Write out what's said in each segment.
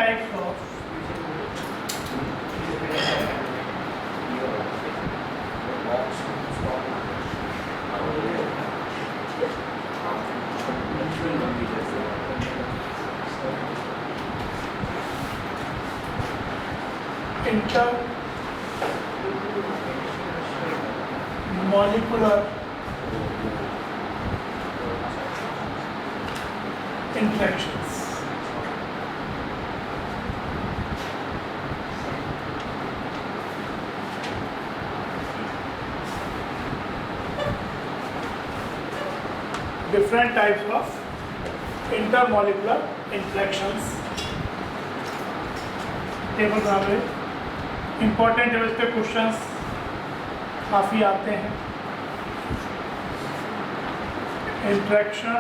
types of intermolecular interactions. Different types of intermolecular interactions. Table बना रहे, important है, इस पे क्वेश्चंस काफ़ी आते हैं. Interaction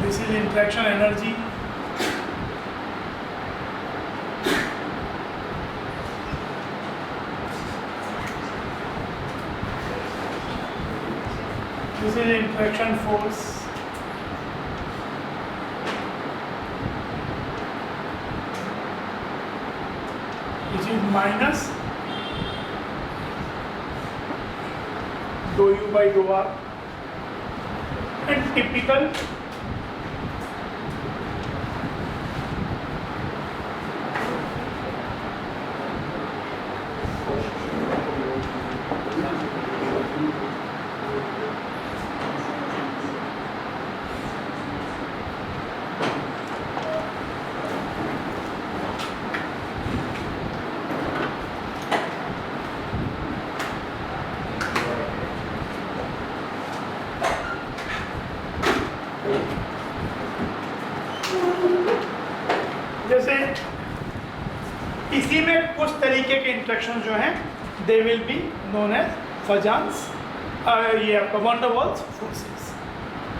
this is interaction energy. This is interaction force. Which is minus dou u by dou r, and typical जैसे इसी में कुछ तरीके के इंट्रैक्शन जो हैं they will be known as Fajans, ये आपका वन द वाल्स फोर्सेस.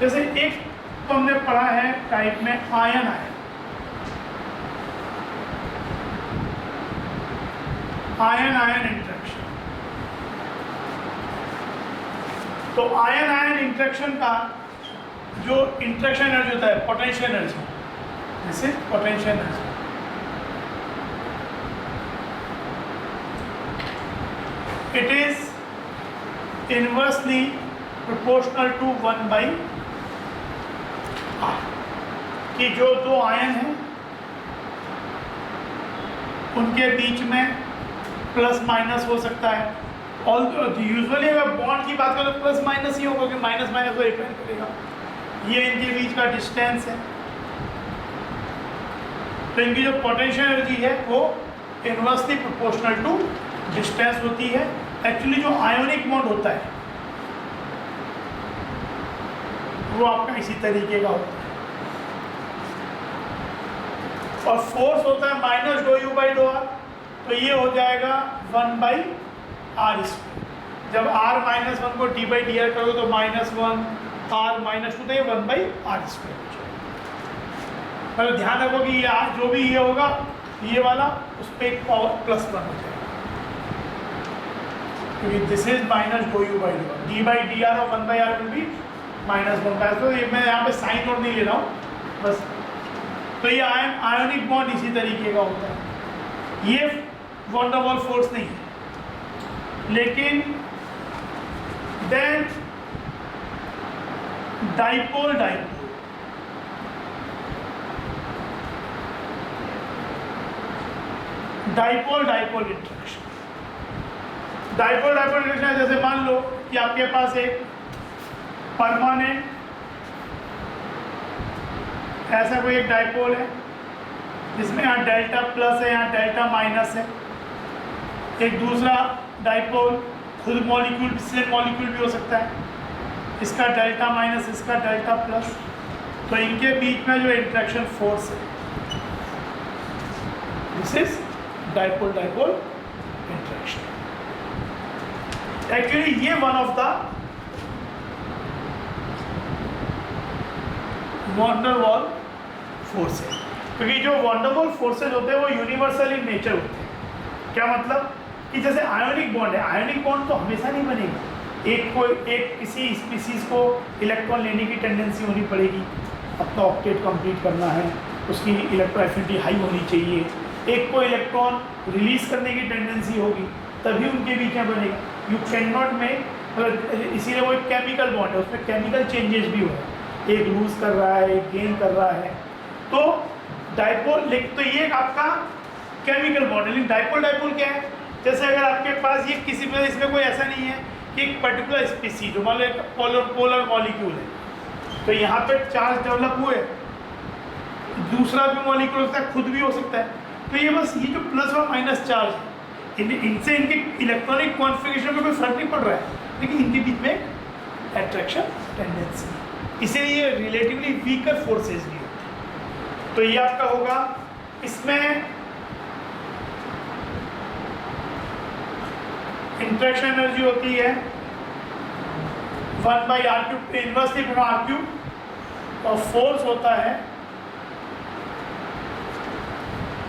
जैसे एक तो हमने पढ़ा है टाइप में आयन आयन इंट्रैक्शन. तो आयन इंट्रैक्शन का जो इंट्रैक्शन एनर्जी होता है potential energy, this is potential energy. It is inversely proportional to 1 by r. कि जो दो आयन हैं उनके बीच में प्लस माइनस हो सकता है. और यूजुअली अगर बॉन्ड की बात करें तो प्लस माइनस ही होगा, कि माइनस माइनस को रिपेयर करेगा. ये इनके बीच का डिस्टेंस है. तो इनकी जो पोटेंशियल एनर्जी है वो इनवर्सली प्रोपोर्शनल टू डिस्टेंस होती है. एक्चुअली जो आयोनिक बॉन्ड होता है वो आपका इसी तरीके का होता है. और फोर्स होता है minus do U by dough R. तो ये हो जाएगा 1 बाई आर स्क्वायर. जब r माइनस 1 को d बाई डी आर करोगे तो -1 r -2, तो ये 1 बाई आर स्क्वायर. पर ध्यान रखो कि ये जो भी ये होगा ये वाला उस पर एक पावर +1 हो जाएगा, क्योंकि this is minus do U by dough R. D by D R और 1 बाई आर विल बी -1. तो ये मैं यहाँ पे साइन और नहीं ले रहा हूँ बस. तो ये आयोनिक बॉन्ड इसी तरीके का होता है. ये वन द वाल फोर्स नहीं है, लेकिन then dipole interaction. Dipole interaction जैसे मान लो कि आपके पास एक परमानेंट ऐसा कोई एक डाइपोल है जिसमें यहाँ डेल्टा प्लस है, यहाँ डेल्टा माइनस है. एक दूसरा डाइपोल खुद मॉलिक्यूल सेम मॉलिक्यूल भी हो सकता है, इसका डेल्टा माइनस इसका डेल्टा प्लस. तो इनके बीच में जो इंट्रैक्शन फोर्स है this is dipole interaction. Actually ये one of the van der Waals force है, क्योंकि जो वंडर वॉल फोर्सेज होते हैं वो यूनिवर्सल इन नेचर होते हैं. क्या मतलब कि जैसे आयोनिक बॉन्ड है, आयोनिक बॉन्ड तो हमेशा नहीं बनेगा, एक किसी स्पीसीज़ को इलेक्ट्रॉन लेने की टेंडेंसी होनी पड़ेगी, अपना ऑक्टेट कंप्लीट करना है, उसकी इलेक्ट्रॉन एफिनिटी हाई होनी चाहिए। एक को इलेक्ट्रॉन रिलीज करने की टेंडेंसी होगी, तभी उनके बीच में बनेगा। यू कैन नॉट मेक, मतलब इसीलिए वो एक केमिकल बॉन्ड है, उसमें केमिकल चेंजेस भी हो रहे हैं, एक लूज कर रहा है, एक गेन कर रहा है। तो डाइपोल, तो ये आपका केमिकल बॉन्ड है। लेकिन डाइपोल डाइपोल क्या है? जैसे अगर आपके पास ये किसी में, इसमें कोई ऐसा नहीं है कि एक पर्टिकुलर स्पीसी, जो मान लो एक पोलर मॉलिक्यूल है, तो यहाँ पे चार्ज डेवलप हुए, दूसरा भी मॉलिक्यूल हो सकता है, खुद भी हो सकता है। तो ये बस ये जो प्लस और माइनस चार्ज है, इनसे इनके इलेक्ट्रॉनिक कॉन्फ़िगरेशन में कोई फर्क नहीं पड़ रहा है, लेकिन इनके बीच में एट्रैक्शन टेंडेंसी, इसीलिए ये रिलेटिवली वीकर फोर्सेज भी होते हैं। तो ये आपका होगा, इसमें इंटरेक्शन एनर्जी होती है 1/r³ इनवर्सली r³, और फोर्स होता है,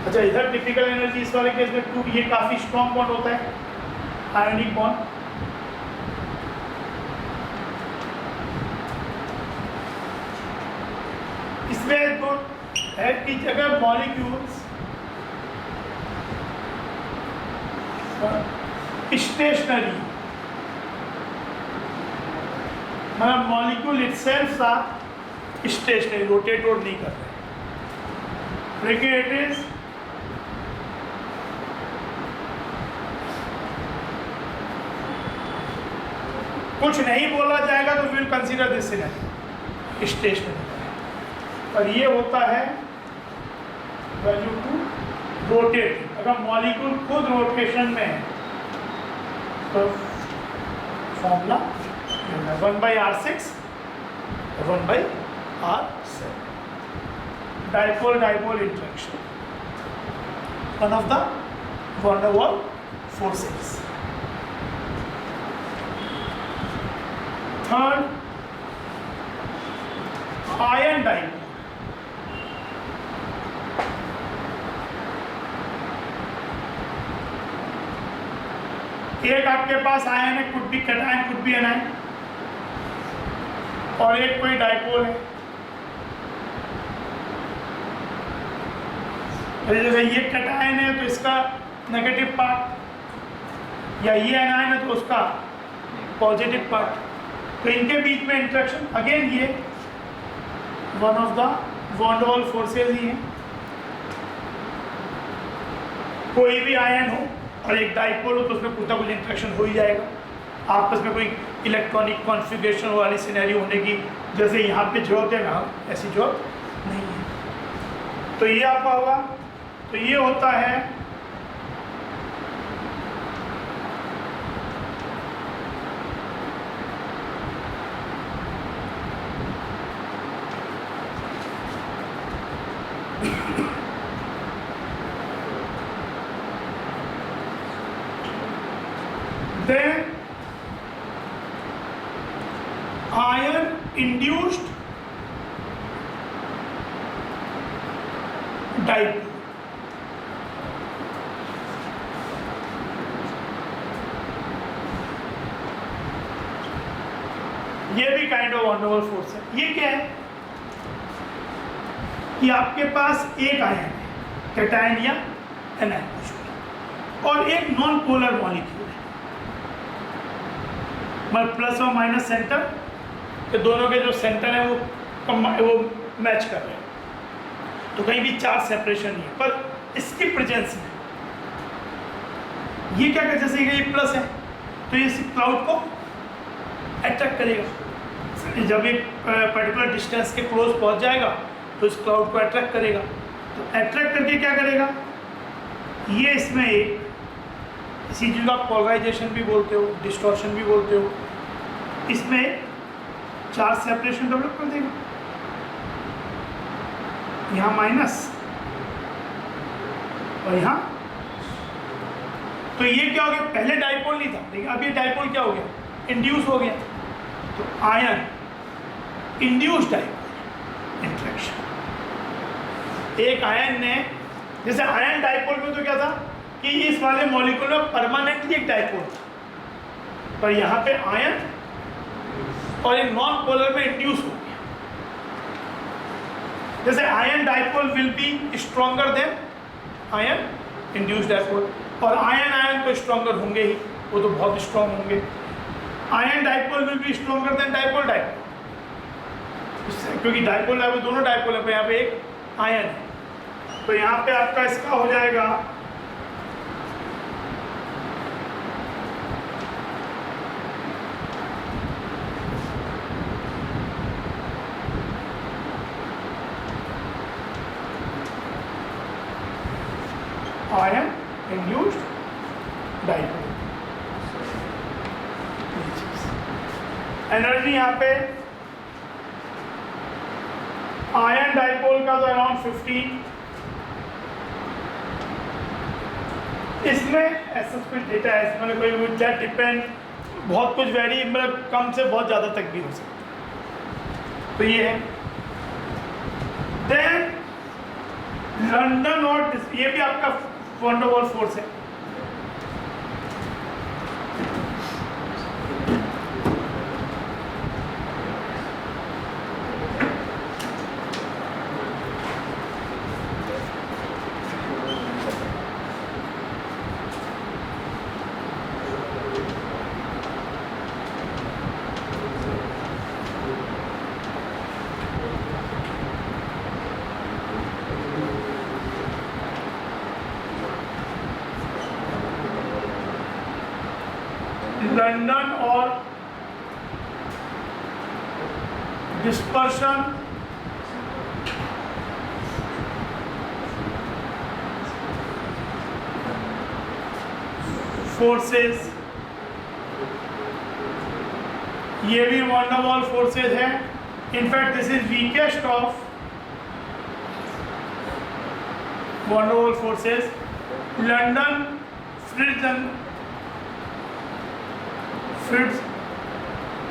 अच्छा इधर टिपिकल एनर्जी इस वाले केस में 2, ये काफ़ी स्ट्रॉन्ग बॉन्ड होता है, आयनिक बॉन्ड। इसमें तो है कि अगर मॉलिक्यूल्स स्टेशनरी, मतलब मॉलिक्यूल इटसेल्फ था स्टेशनरी, रोटेट नहीं कर रहे, लेकिन इट इज कुछ नहीं बोला जाएगा तो will consider this scenario stationary, और ये होता है वैल्यू टू रोटेट। अगर मॉलिक्यूल खुद रोटेशन में है तो formula 1/r6 1/r7, dipole dipole interaction, one of the van der Waal forces। Third, ion dipole. एक आपके पास आयन है, could be cation could be anion, और एक कोई डाइपोल है। जैसे ये कैटायन है तो इसका नेगेटिव पार्ट, या ये एनायन है तो उसका पॉजिटिव पार्ट, तो इनके बीच में इंटरेक्शन, अगेन ये one of the van der Waal forces ही है। कोई भी आयन हो और एक डाइपोल हो तो उसमें कुछ ना कुछ इंटरेक्शन हो ही जाएगा, आपस में कोई इलेक्ट्रॉनिक कॉन्फ़िगरेशन वाली सिनेरियो होने की जैसे यहाँ पे जरूरत है ना, ऐसी जरूरत नहीं है। तो ये आपका होगा, तो ये होता है then iron induced dipole। ये भी kind of van der Waal force है। ये क्या है कि आपके पास एक आयन है, कैटायन या एनायन, और एक नॉन पोलर मॉलिक्यूल है, मतलब प्लस और माइनस सेंटर के दोनों के जो सेंटर है वो मैच कर रहे हैं, तो कहीं भी चार्ज सेपरेशन नहीं है। पर इसकी प्रेजेंस में ये क्या कर, जैसे ये प्लस है तो ये क्लाउड को अट्रैक्ट करेगा, जब एक पर्टिकुलर डिस्टेंस के क्लोज पहुंच जाएगा तो इस क्लाउड को अट्रैक्ट करेगा। तो अट्रैक्ट करके क्या करेगा, ये इसमें एक, इसी चीज़ को आप पोलराइजेशन भी बोलते हो, डिस्टॉर्शन भी बोलते हो, इसमें चार्ज सेपरेशन डेवलप कर देगा, यहाँ माइनस और यहाँ। तो ये क्या हो गया, पहले डाइपोल नहीं था लेकिन अब ये डाइपोल क्या हो गया, इंड्यूस हो गया। तो आयन इंड्यूस डाइपोल इंटरेक्शन, एक आयन ने, जैसे आयन डाइपोल में तो क्या था कि इस वाले मॉलिक्यूल में परमानेंटली एक डाइपोल था, पर यहाँ पे आयन और एक नॉन पोलर में इंड्यूस हो गया। जैसे ion dipole will be stronger than ion induced dipole, और आयन आयन तो स्ट्रॉन्गर होंगे ही, वो तो बहुत स्ट्रॉन्ग होंगे। Ion dipole will be stronger than dipole dipole, क्योंकि डाइपोल डाइपोल दोनों डाइपोल है, पर यहाँ पे एक आयन है, तो यहाँ पे आपका इसका हो जाएगा आयन इंड्यूस्ड डाइपोल। एनर्जी यहाँ पे आयन डाइपोल का तो अराउंड 50, इसमें ऐसा कुछ डेटा है, इसमें कोई दैट डिपेंड, बहुत कुछ वेरी, मतलब कम से बहुत ज़्यादा तक भी हो सकता, तो ये है। देन लंदन और ये भी आपका वन डर वाल्स फोर्स है। लंदन और डिस्पर्शन फोर्सेस, ये भी वन डर वाल्स फोर्सेस है। In fact this is weakest of van der Waals forces. London Fritz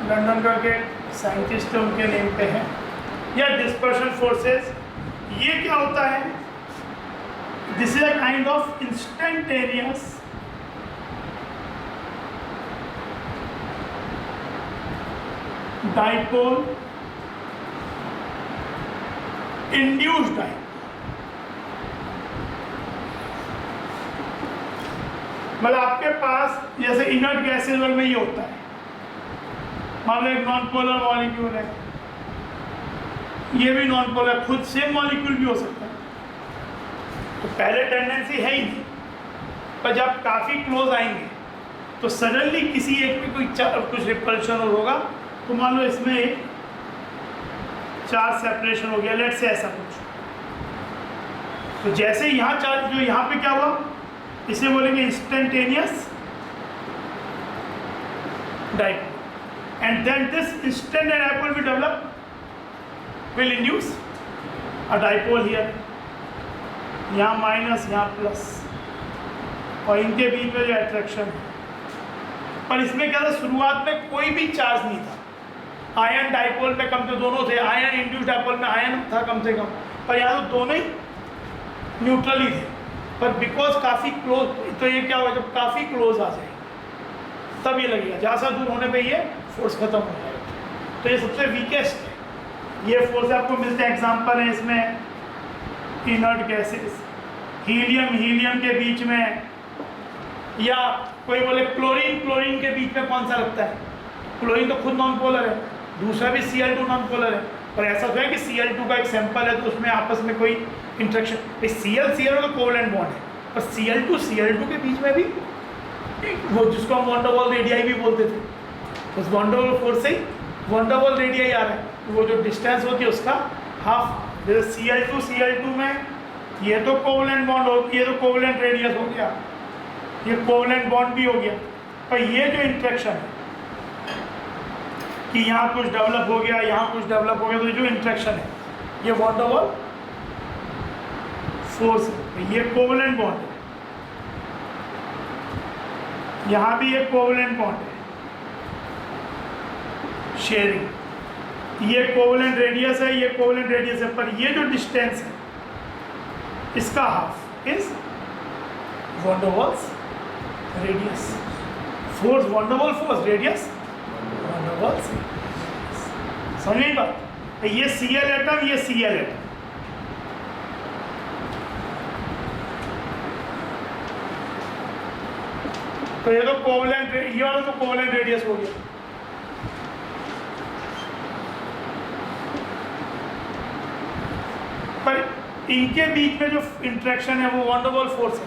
London करके साइंटिस्ट उनके नेम पे है, या डिस्पर्शन फोर्सेस, ये क्या होता है? This is a kind of instantaneous dipole induced dipole. मतलब आपके पास जैसे इनर्ट गैसेज में ये होता है, मान लो एक नॉन पोलर मॉलिक्यूल है, ये भी नॉन पोलर, खुद सेम मॉलिक्यूल भी हो सकता है, तो पहले टेंडेंसी है ही नहीं, पर जब काफ़ी क्लोज आएंगे तो सडनली किसी एक में कोई कुछ रिपल्शन होगा, तो मान लो इसमें एक चार्ज सेपरेशन हो गया, लेट से ऐसा कुछ, तो जैसे यहाँ चार्ज जो यहाँ पे क्या हुआ, इसे बोलेंगे instantaneous dipole, and then this instant dipole will develop, will induce a dipole here, यहाँ माइनस यहाँ प्लस, और इनके बीच में जो अट्रैक्शन है। पर इसमें क्या था, शुरुआत में कोई भी चार्ज नहीं था, आयन डाइपोल में कम से दोनों थे, आयन इंड्यूस्ड डाइपोल में आयन था कम से कम, पर यहाँ तो दोनों ही न्यूट्रल ही थे, पर बिकॉज काफ़ी क्लोज, तो ये क्या हुआ, जब काफ़ी क्लोज आ जाए तब ये लगेगा, जहाँ से दूर होने पे ये फोर्स खत्म हो जाएगा। तो ये सबसे वीकेस्ट है, ये फोर्स आपको मिलते हैं। एग्जांपल है इसमें इनर्ट गैसेस, हीलियम के बीच में, या कोई बोले क्लोरीन के बीच में कौन सा लगता है, क्लोरीन तो खुद नॉन पोलर है, दूसरा भी Cl2 नॉन पोलर है, पर ऐसा तो है कि Cl2 का एक सैंपल है तो उसमें आपस में कोई इंट्रैक्शन, Cl तो कोवलेंट बॉन्ड है, पर Cl2 के बीच में भी वो जिसको हम वन डर वाल्स रेडियाई भी बोलते थे, उस वन डर वाल्स फोर्स से ही वन डर वाल्स रेडियाई आ रहा है, तो वो जो डिस्टेंस होती है उसका हाफ, जैसे Cl2 में ये तो कोवलेंट बॉन्ड हो, ये तो कोवलेंट रेडियस हो गया, ये कोवलेंट बॉन्ड भी हो गया, पर ये जो इंट्रैक्शन है कि यहाँ कुछ डेवलप हो गया, यहाँ कुछ डेवलप हो गया, तो जो इंट्रैक्शन है ये वन डर वाल्स फोर्स है, ये कोवलेंट बॉन्ड है, यहाँ भी एक कोवलेंट बॉन्ड है, शेयरिंग, ये कोवलेंट रेडियस है, ये कोवलेंट रेडियस है, पर ये जो डिस्टेंस है इसका half is van der Waals radius force van der Waals force, radius van der Waals. समझ नहीं बात? ये Cl एटम, ये Cl एटम, तो ये तो कोवलेंट, ये वाला तो कोवलेंट रेडियस हो गया। पर इनके बीच में जो इंटरेक्शन है वो वंडरवॉल फोर्स है,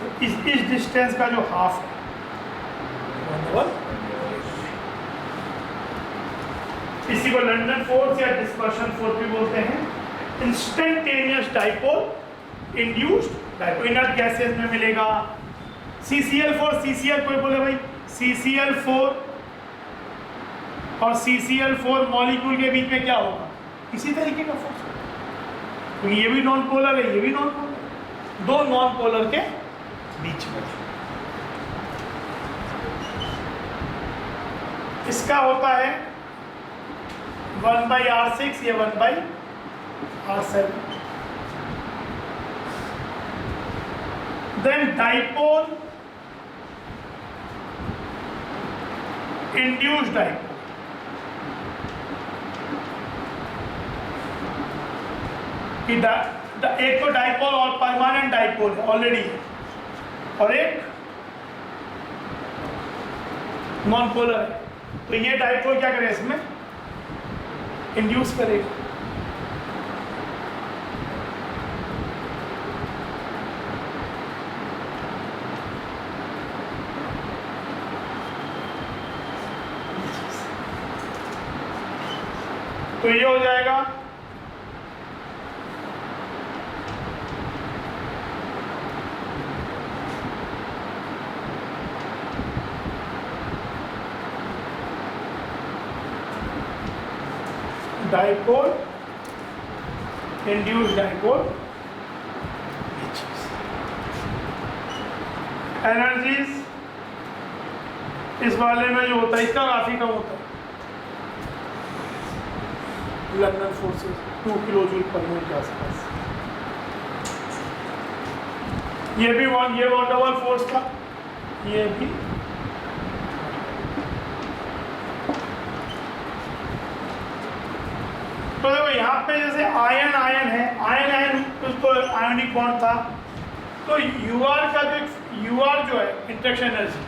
तो इस डिस्टेंस का जो हाफ है वंडरवॉल, इसी को लंदन फोर्स या डिस्पर्शन फोर्स भी बोलते हैं। Instantaneous dipole induced dipole, inert gases में मिलेगा CCl4, CCl कोई बोले भाई CCl4 और CCl4 मॉलिक्यूल के बीच में क्या होगा, इसी तरीके का फोर्स, क्योंकि ये भी नॉन पोलर है, ये भी नॉन पोलर, दो नॉन पोलर के बीच में। इसका होता है 1/R6 या 1/R7। Then dipole induced dipole, एक तो डाइपोल और परमानेंट डाइपोल ऑलरेडी है, और एक नॉन पोलर है, तो ये डाइपोल क्या करेगा, इसमें इंड्यूस करेगा। तो ये हो जाएगा डाइपोल इंड्यूस्ड डाइपोल। एनर्जीज इस वाले में जो होता है इसका काफी कम होता है, लंदन फोर्सेस 2 किलो जूल पर मोल के आसपास। ये भी ये वंडरवॉल फोर्स था, ये भी तो देखो यहाँ पे जैसे आयन है, आयन उसको आयोनिक बॉन्ड था, तो यूआर का जो है इंटरेक्शन एनर्जी,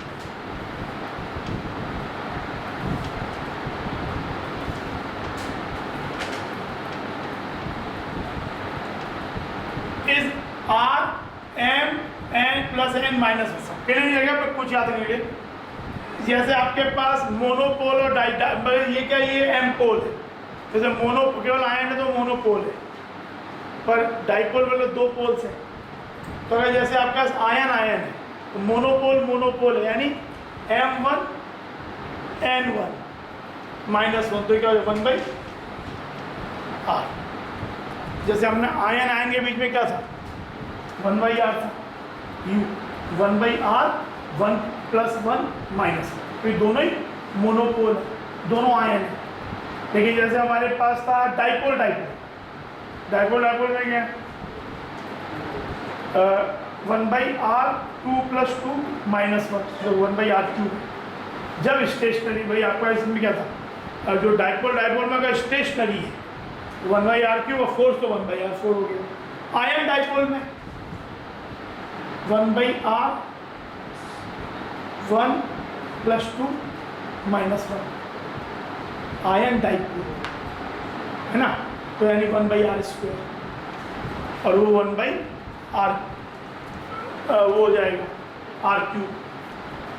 इज RMN+N-, नहीं जगह पर कुछ याद रखिए। जैसे आपके पास मोनोपोल और ये क्या, ये एम पोल है, जैसे मोनो केवल आयन है तो मोनोपोल है, पर डाइपोल मतलब दो पोल्स हैं। तो अगर जैसे आपके पास आयन है तो मोनोपोल है, यानी M1N1-1, तो क्या हो जाए 1/R। जैसे हमने आयन के बीच में क्या था, 1/R था, U 1/R 1+1-1, तो ये दोनों ही मोनोपोल है, दोनों आयन है। लेकिन जैसे हमारे पास था डाइपोल में क्या 1/R 2+2-1, जो 1/R3। जब स्टेशनरी, भाई आपका इसमें क्या था, जो डाइपोल में अगर स्टेशनरी है 1/R3 और फोर्स तो 1/R4 हो गया। आयन डाइपोल में 1/R 1+2-1, आयन डाइपोल है ना, तो यानी 1/R², और वो 1/R वो हो जाएगा R3।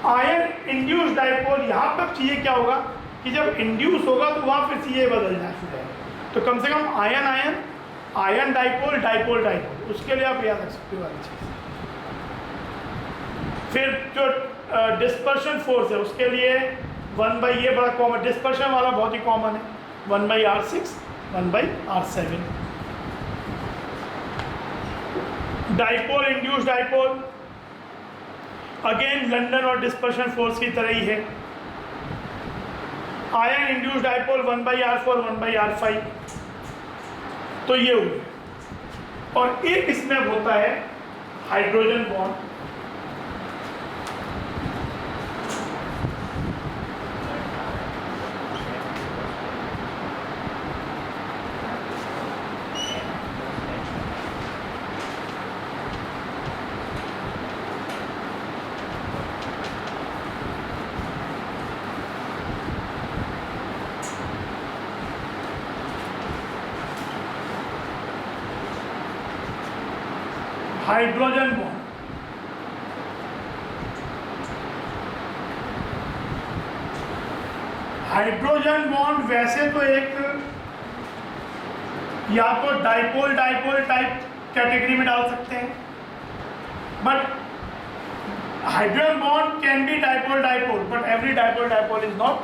आयन इंड्यूस्ड डाइपोल, यहाँ पर चीज़ें क्या होगा कि जब इंड्यूस होगा तो वहाँ फिर चीज़ें बदल जाएंगी, तो कम से कम आयन डाइपोल, उसके लिए आप याद रख सकते हो वाली चीज़। फिर जो डिस्पर्शन फोर्स है उसके लिए ये बड़ा कॉमन, डिस्पर्शन वाला बहुत ही कॉमन है, 1/R6 1/R7। Dipole induced dipole again London और डिस्पर्शन फोर्स की तरह ही है। Ion induced dipole 1/R4 1/R5, तो ये हुई। और एक इसमें होता है hydrogen bond, hydrogen bond, hydrogen bond वैसे तो एक या तो डाइपोल डाइपोल टाइप कैटेगरी में डाल सकते हैं, but hydrogen bond can be dipole dipole, but every dipole dipole is not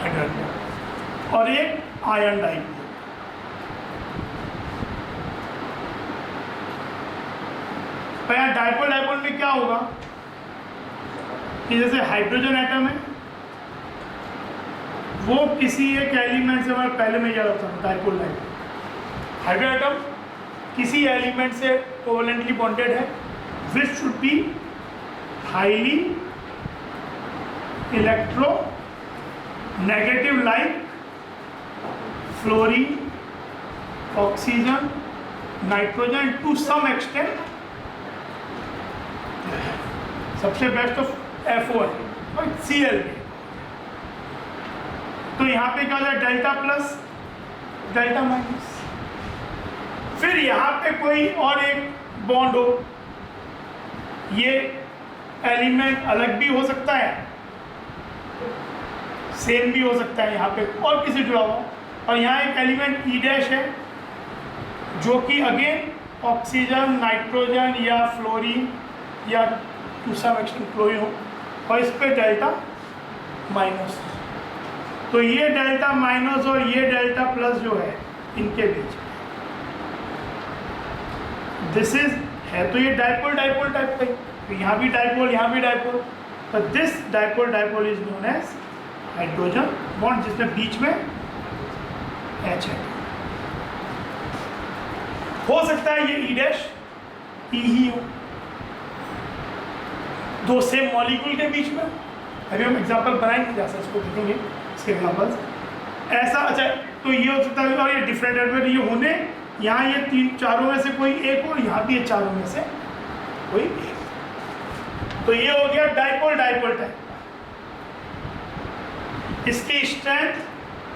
hydrogen bond. और एक आयन डाइपोल, तो यहाँ डाइपोल डाइपोल में क्या होगा कि जैसे हाइड्रोजन एटम है वो किसी एक एलिमेंट से, हमारे पहले में याद होता है डाइपोल डाइपोल, हाइड्रोजन एटम किसी एलिमेंट से कोवेलेंटली बॉन्डेड है, which should be highly electronegative like fluorine, oxygen, nitrogen, to some extent सबसे बेस्ट ऑफ FO है और Cl भी। तो यहाँ पे क्या होता है डेल्टा प्लस डेल्टा माइनस, फिर यहाँ पे कोई और एक बॉन्ड हो, ये एलिमेंट अलग भी हो सकता है, सेम भी हो सकता है यहाँ पे और किसी जुड़ा हुआ, और यहाँ एक एलिमेंट E डैश है जो कि अगेन ऑक्सीजन, नाइट्रोजन या फ्लोरीन या टू सम एक्सटेंट क्लोरीन हो, और इस पे डेल्टा माइनस। तो ये डेल्टा माइनस और ये डेल्टा प्लस जो है इनके बीच दिस इज है, तो ये डाइपोल डाइपोल टाइप का, तो यहाँ भी डाइपोल यहाँ भी डाइपोल, तो this dipole dipole is known as hydrogen bond, जिसमें बीच में H है। हो सकता है ये E डैश E ही हो, दो सेम मॉलिक्यूल के बीच में, अभी हम एग्जांपल बनाएंगे जैसा इसको देखेंगे इसके एग्जांपल्स ऐसा। अच्छा, तो ये हो सकता है और ये डिफरेंट एडमेंट ये होने, यहाँ ये तीन चारों में से कोई एक और यहाँ भी ये चारों में से कोई एक, तो ये हो गया डाइपोल डाइपोल टाइप। इसकी strength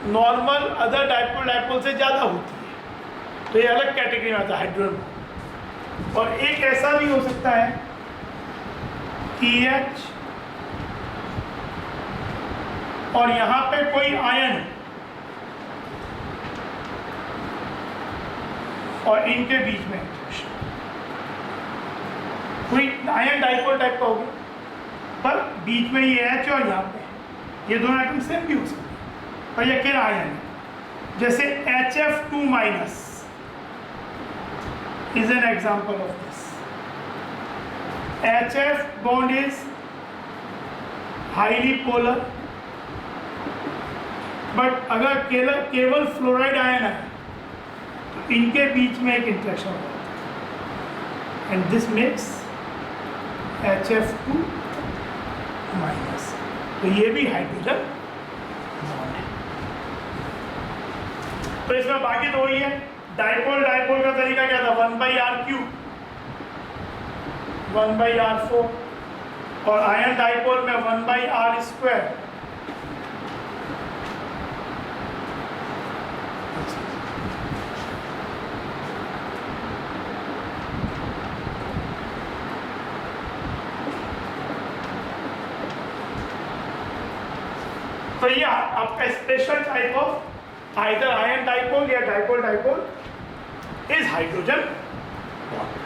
normal other dipole dipole से ज़्यादा होती है, तो ये अलग कैटेगरी में आता है हाइड्रोजन। और एक ऐसा भी हो सकता है EH और यहाँ पे कोई आयन और इनके बीच में कोई आयन डाइपोल टाइप का होगा, पर बीच में ये H और यहाँ पे ये दोनों एटम सेम भी हो सकते हैं, पर ये अकेला आयन है। जैसे HF2 minus is an example of this. HF bond is highly polar, but अगर केवल फ्लोराइड आयन है तो इनके बीच में एक इंटरेक्शन होता है, and this makes HF2 minus, तो ये भी हाइड्रोजन बॉन्ड है। तो इसमें बाकी तो वही है, डाइपोल डाइपोल का तरीका क्या था, 1/r3 1/r4, और आयन डाइपोल में 1/r²। तो ये आपका special type of either ion dipole या dipole dipole is hydrogen bond.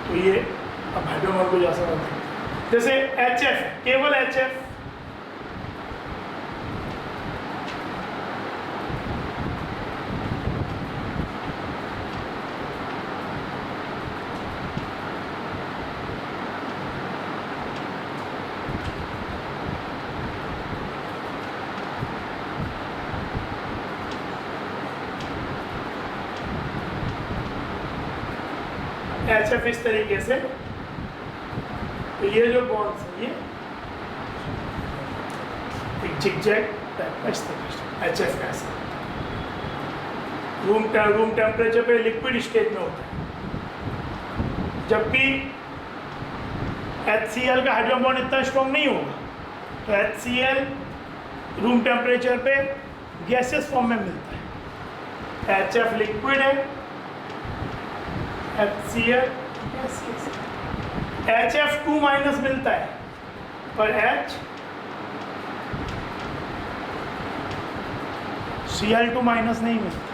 तो ये अब हाइड्रोजन को जा सकते हैं, जैसे HF केवल HF, HF इस तरीके से, तो ये जो बॉन्ड्स है ये एक जिगजैग टाइप का इस तरीके से HF ऐसा रूम टेम्परेचर पे लिक्विड स्टेट में होता है, जबकि HCl का हाइड्रोजन बॉन्ड इतना स्ट्रॉन्ग नहीं होगा, तो HCl रूम टेम्परेचर पे गैसेस फॉर्म में मिलता है, HF लिक्विड है, HCl HF2 माइनस मिलता है, पर HCl2 माइनस नहीं मिलता।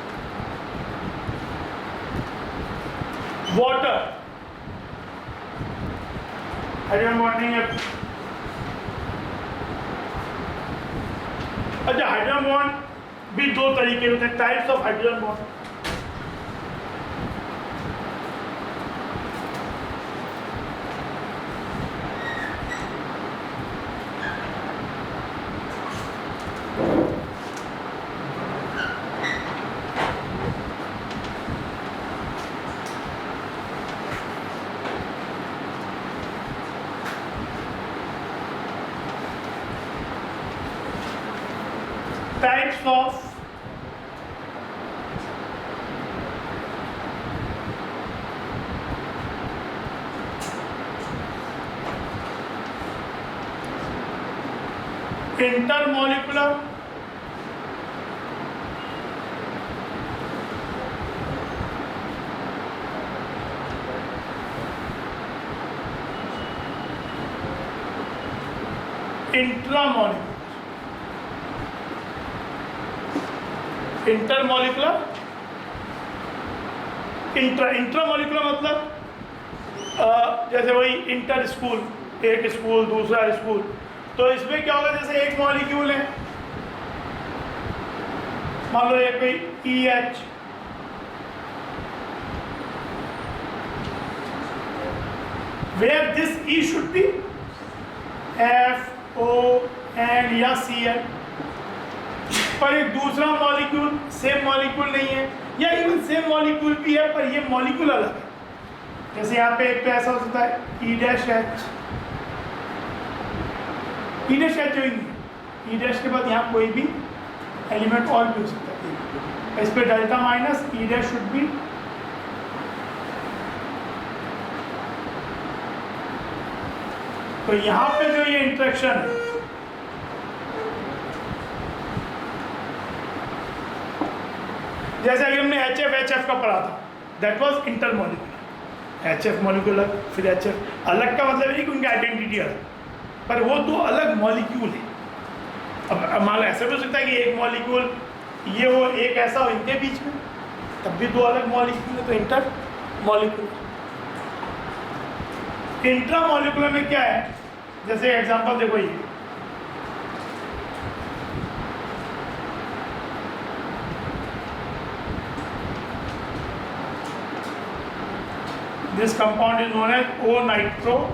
वाटर हाइड्रोजन बॉन्डिंग है। अच्छा, हाइड्रोजन बॉन्ड भी दो तरीके होते हैं, types of hydrogen bond. Types of intermolecular intramolecular intermolecular intramolecular मतलब जैसे वही इंटर स्कूल, एक स्कूल दूसरा स्कूल, तो इसमें क्या होगा, जैसे एक मॉलिक्यूल है, मान लो ये कोई EH, where this E should be FON या Cl, पर एक दूसरा मॉलिक्यूल सेम मॉलिक्यूल नहीं है, या इवन सेम मॉलिक्यूल भी है पर ये मॉलिक्यूल अलग है। जैसे यहाँ पे एक तो ऐसा हो सकता है E-H, E-H जो ही नहीं, E- के बाद यहाँ कोई भी एलिमेंट और भी हो सकता है। इस पे delta minus E- should be तो यहाँ पे जो ये इंटरेक्शन है, जैसे अभी हमने HF का पढ़ा था, that was intermolecular. HF molecular फिर HF अलग का मतलब नहीं कि उनकी आइडेंटिटी अलग, पर वो दो अलग मॉलिक्यूल है। अब मान लो ऐसा भी हो सकता है कि एक मॉलिक्यूल ये हो, एक ऐसा हो इनके बीच में, तब भी दो अलग मॉलिक्यूल है, तो इंटर मॉलिक्यूलर। इंट्रामोलिकुलर में क्या है, जैसे एग्जांपल देखो, ये this compound is known as O nitrophenol.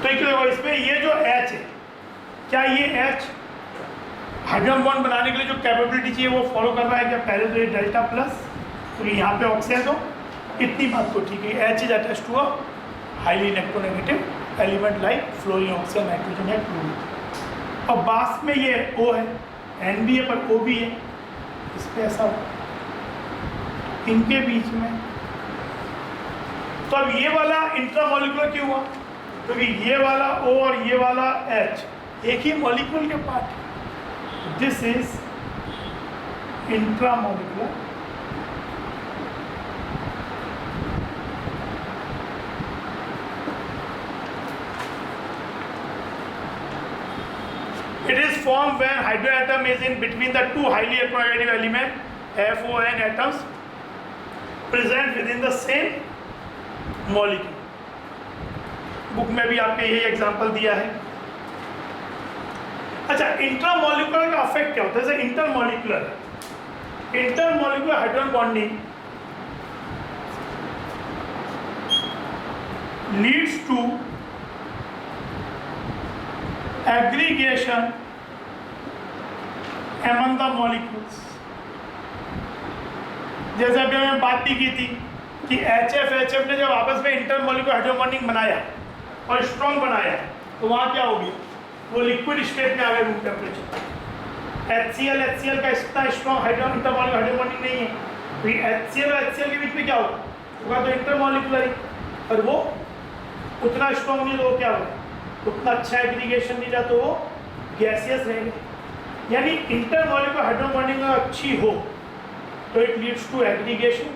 तो एक देखो, इसमें ये जो H है, क्या ये H हाइड्रोजन बॉन्ड बनाने के लिए जो कैपेबिलिटी चाहिए वो फॉलो कर रहा है क्या? पहले तो ये डेल्टा प्लस, तो यहाँ पे ऑक्सीजन हो, इतनी बात तो ठीक है। H is attached to a highly electronegative element like fluorine, oxygen, nitrogen या क्लोरीन। और बास में ये O है, N भी है पर O भी है, इस पर ऐसा हो इनके बीच में। तो अब ये वाला इंट्रामोलिकुलर क्यों हुआ? क्योंकि ये वाला O और ये वाला H एक ही मॉलिक्यूल के पार्ट है। This is intramolecular. It is formed when hydroatom is in between the two highly electronegative element FON atoms present within the same molecule. Book में भी आपके यही एग्जांपल दिया है। अच्छा, इंट्रामोलिकुलर का अफेक्ट क्या होता है? जैसे intermolecular hydrogen bonding leads to aggregation among the molecules। जैसे अभी हमने बात भी की थी कि HF ने जब आपस में इंटरमोलिकुलर हाइड्रोजन बॉन्डिंग बनाया और स्ट्रॉन्ग बनाया, तो वहाँ क्या होगी? वो लिक्विड स्टेट में आ गए रूम टेम्परेचर। HCl का इतना strong hydrogen intermolecular hydrogen bonding नहीं है, तो HCl और HCl के बीच में क्या होगा? तो इंटरमोलिकुलर, और वो उतना स्ट्रॉन्ग नहीं, तो वो क्या होगा? उतना अच्छा एग्रीगेशन नहीं रहा, तो वो गैसियस रहेंगे। यानी इंटरमॉलिक्यूलर हाइड्रोजन बॉन्डिंग अच्छी हो तो it leads to aggregation,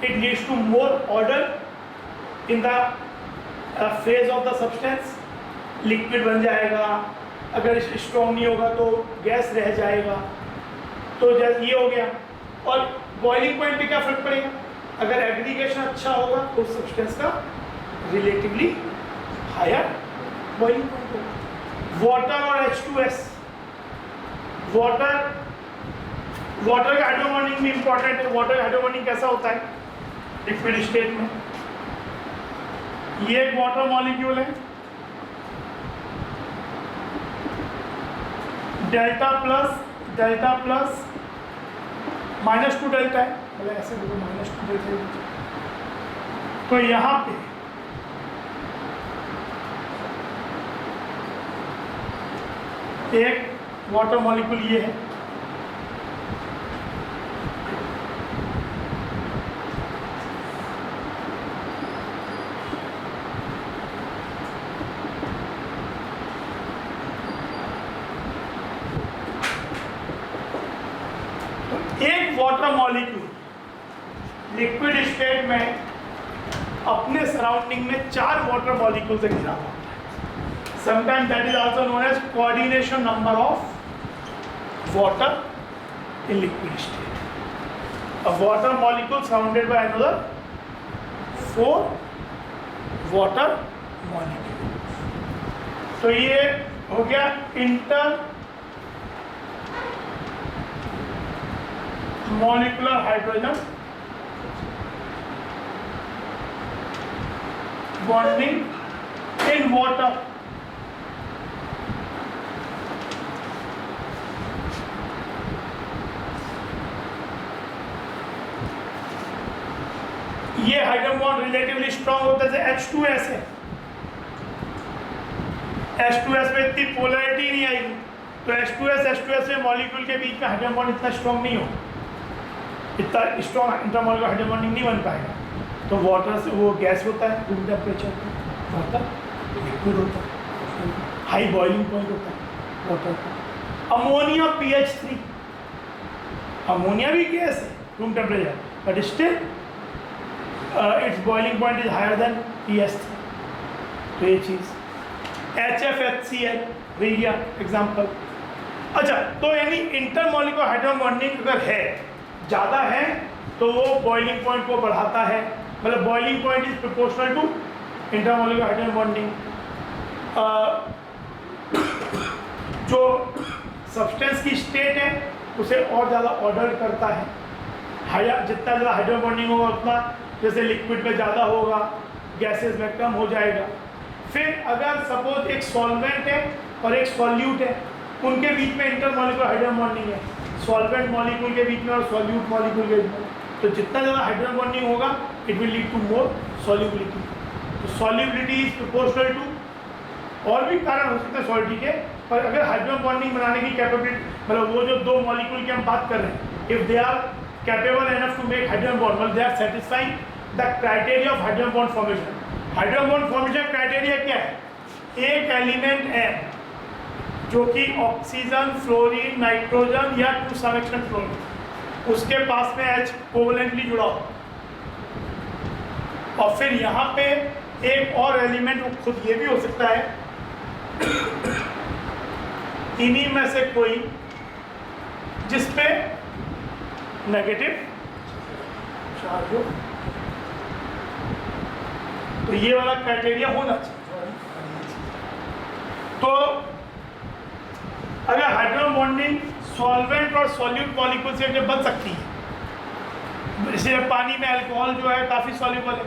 it leads to more order in the phase of the substance. Liquid बन जाएगा, अगर स्ट्रॉन्ग नहीं होगा तो गैस रह जाएगा। तो जब ये हो गया, और बॉइलिंग पॉइंट पे क्या फर्क पड़ेगा? अगर एग्रीगेशन अच्छा होगा तो सब्सटेंस का रिलेटिवली हायर बॉइलिंग पॉइंट होगा। वाटर और H2S, वाटर का हाइड्रोजन बॉन्डिंग भी इंपॉर्टेंट है। वाटर हाइड्रोजन बॉन्डिंग कैसा होता है लिक्विड स्टेट में? ये एक वाटर मॉलिक्यूल है, डेल्टा प्लस -2 डेल्टा है, मतलब ऐसे बोलो -2 डेल्टा है। तो यहाँ पे एक वाटर मॉलिक्यूल ये है, एक वाटर मॉलिक्यूल लिक्विड स्टेट में अपने सराउंडिंग में 4 वाटर मॉलिक्यूल से घिरा होता है। Sometimes that is also known as coordination number of water in liquid state. A water molecule surrounded by another 4 water molecule. तो ये हो गया inter molecular hydrogen bonding in water. ये हाइड्रोजन बॉन्ड रिलेटिवली स्ट्रॉन्ग होता है, जैसे H2S है। H2S में इतनी पोलैरिटी नहीं आएगी, तो H2S में मॉलिक्यूल के बीच में हाइड्रोजन बॉन्ड इतना स्ट्रॉन्ग नहीं हो, इतना स्ट्रॉन्ग इंटरमॉलिक्यूलर हाइड्रोजन बॉन्डिंग नहीं बन पाएगा। तो वाटर से वो गैस होता है रूम टेम्परेचर पर, वाटर लिक्विड होता है, हाई बॉइलिंग पॉइंट होता है वाटर का। अमोनिया pH 3, अमोनिया भी गैस है room temperature, but still its boiling point is higher than pH 3। तो ये चीज़ HFHCl भैया एग्जाम्पल। अच्छा, तो यानी इंटरमॉलिक्यूलर हाइड्रोजन बॉन्डिंग अगर है, ज़्यादा है, तो वो बॉइलिंग पॉइंट को बढ़ाता है। मतलब boiling point is proportional to intermolecular hydrogen bonding. जो सब्सटेंस की स्टेट है उसे और ज़्यादा ऑर्डर करता है। जितना ज़्यादा हाइड्रोजन बॉन्डिंग होगा उतना, जैसे लिक्विड में ज़्यादा होगा, गैसेस में कम हो जाएगा। फिर अगर सपोज एक सॉल्वेंट है और एक सॉल्यूट है, उनके बीच में इंटरमॉलिक्यूलर हाइड्रोजन बॉन्डिंग है, सॉल्वेंट मॉलिक्यूल के बीच में और सॉल्यूट मॉलिक्यूल के बीच में, तो जितना ज़्यादा हाइड्रोजन बॉन्डिंग होगा it will lead to more solubility. तो सॉल्युबिलिटी इज प्रोपोर्शनल टू, और भी कारण हो सकते हैं सॉल्युबिलिटी के, पर अगर हाइड्रोजन बॉन्डिंग बनाने की कैपेबिलिटी, मतलब वो जो 2 मॉलिक्यूल की हम बात कर रहे हैं, if they are capable enough to make hydrogen bond, मतलब they are satisfying the criteria of hydrogen bond formation. Hydrogen bond formation criteria क्या है? एक एलिमेंट है जो कि ऑक्सीजन, फ्लोरीन, नाइट्रोजन या टू सम एक्सटेंट फ्लोरीन, उसके पास में H कोवलेंटली जुड़ा हो, और फिर यहाँ पे एक और एलिमेंट, वो खुद ये भी हो सकता है इन्हीं में से कोई जिस पे नेगेटिव चार्ज हो। तो ये वाला क्राइटेरिया होना चाहिए। तो अगर हाइड्रोजन बॉन्डिंग सॉल्वेंट और सॉल्यूट मॉलिक्यूल से जब बन सकती है, जैसे पानी में अल्कोहल जो है काफ़ी सॉल्यूबल है,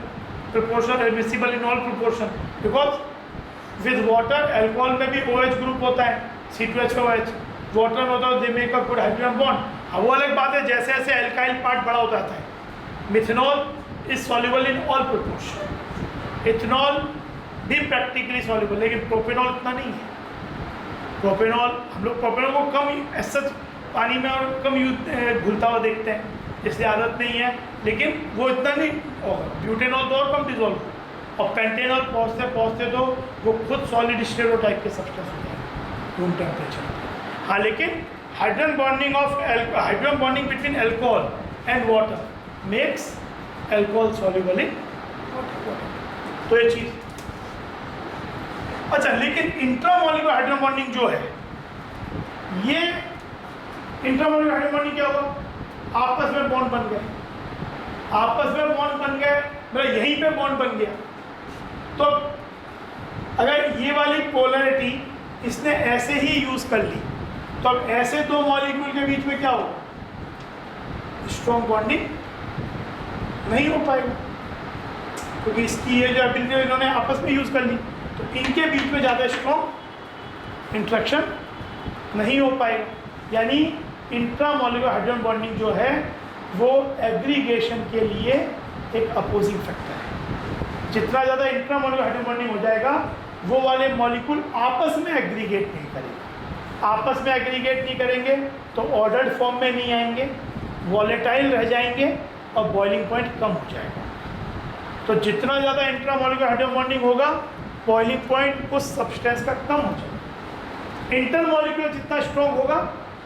proportion admissible in all proportion, because with water alcohol में भी OH ग्रुप होता है, C2H4OH, वाटर में होता है, they make a good hydrogen bond. अब वो अलग बात है, जैसे जैसे अल्काइल पार्ट बड़ा होता जाता है। Methanol is soluble in all proportion, ethanol भी प्रैक्टिकली सॉल्यूबल, लेकिन प्रोपेनॉल इतना नहीं है। प्रोपेनॉल, हम लोग प्रोपेनॉल को कम ऐसा पानी में और कम घुलता हुआ देखते हैं, इसलिए आदत नहीं है, लेकिन वो इतना नहीं होगा। ब्यूटेनॉल तो और कम डिजोल्व, और पेंटेनॉल पहुँचते पहुँचते तो वो खुद सॉलिड स्टेरोटाइप के सब्सटेंस होते हैं। Room temperature. हाँ, लेकिन hydrogen bonding between alcohol and water makes alcohol soluble in water. तो ये चीज़। अच्छा, लेकिन इंट्रामोलिकुलर हाइड्रोजन बॉन्डिंग जो है, ये इंट्रामोलिकुलर हाइड्रोजन बॉन्डिंग क्या हुआ? आपस में बॉन्ड बन गए, आपस में बॉन्ड बन गए, मतलब यहीं पे बॉन्ड बन गया। तो अगर ये वाली पोलैरिटी इसने ऐसे ही यूज कर ली, तो अब ऐसे दो मॉलिक्यूल के बीच में क्या होगा? स्ट्रॉन्ग बॉन्डिंग नहीं हो पाएगा, क्योंकि इसकी ये जो एबिलिटी इन्होंने आपस में यूज कर ली, तो इनके बीच में ज़्यादा स्ट्रॉन्ग इंट्रैक्शन नहीं हो पाएगा। यानी इंट्रामोलिकुलर हाइड्रोजन बॉन्डिंग जो है वो एग्रीगेशन के लिए एक अपोजिंग फैक्टर है। जितना ज़्यादा इंट्रामोलिकुलर हाइड्रोजन बॉन्डिंग हो जाएगा, वो वाले मॉलिक्यूल आपस में एग्रीगेट नहीं करेंगे। आपस में एग्रीगेट नहीं करेंगे तो ऑर्डर्ड फॉर्म में नहीं आएंगे, वॉलेटाइल रह जाएंगे और बॉइलिंग पॉइंट कम हो जाएगा। तो जितना ज़्यादा इंट्रामोलिकुलर हाइड्रोजन बॉन्डिंग होगा, बॉइलिंग पॉइंट उस सब्सटेंस का कम हो जाएगा। इंटरमोलिकुलर जितना स्ट्रॉन्ग होगा,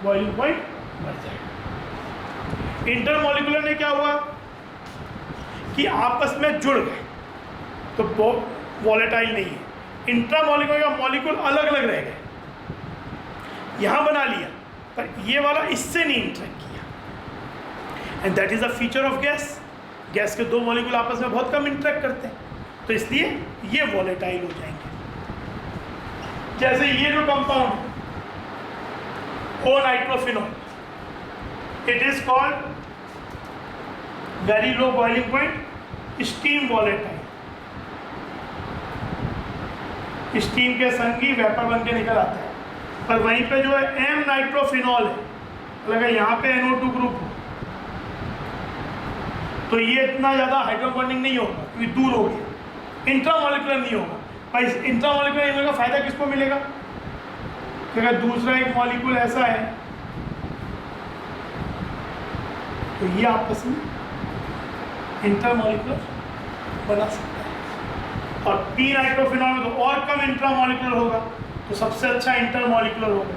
बॉइलिंग पॉइंट बढ़ जाएगा। इंटरमोलिकुलर ने क्या हुआ कि आपस में जुड़ गए, तो वॉलेटाइल नहीं है। इंट्रामोलिकुलर का मॉलिक्यूल अलग अलग रह गए, यहाँ बना लिया, पर ये वाला इससे नहीं इंटरेक्ट किया। And that is a feature of gas. Gas के दो मॉलिक्यूल आपस में बहुत कम इंटरेक्ट करते हैं, तो इसलिए ये वॉलेटाइल हो जाएंगे। जैसे ये जो compound O nitrophenol, it is called very low boiling point steam volatile. Steam के संग ही वेपर बन के निकल आता है। पर वहीं पे जो है एम नाइट्रोफिनॉल है, अगर यहाँ पे NO2 ग्रुप हो तो ये इतना ज़्यादा हाइड्रोजन बॉन्डिंग नहीं होगा, क्योंकि दूर हो गया। इंट्रामोलिकुलर नहीं होगा। पर इस इंट्रामोलिकुलर होने का फायदा किसको मिलेगा? कि अगर दूसरा एक मॉलिक्यूल ऐसा है तो ये आपस में इंटरमोलिकुलर बना सकता है। और पी नाइट्रोफिनॉल में तो और कम इंट्रामोलिकुलर होगा, तो सबसे अच्छा इंटरमोलिकुलर होगा,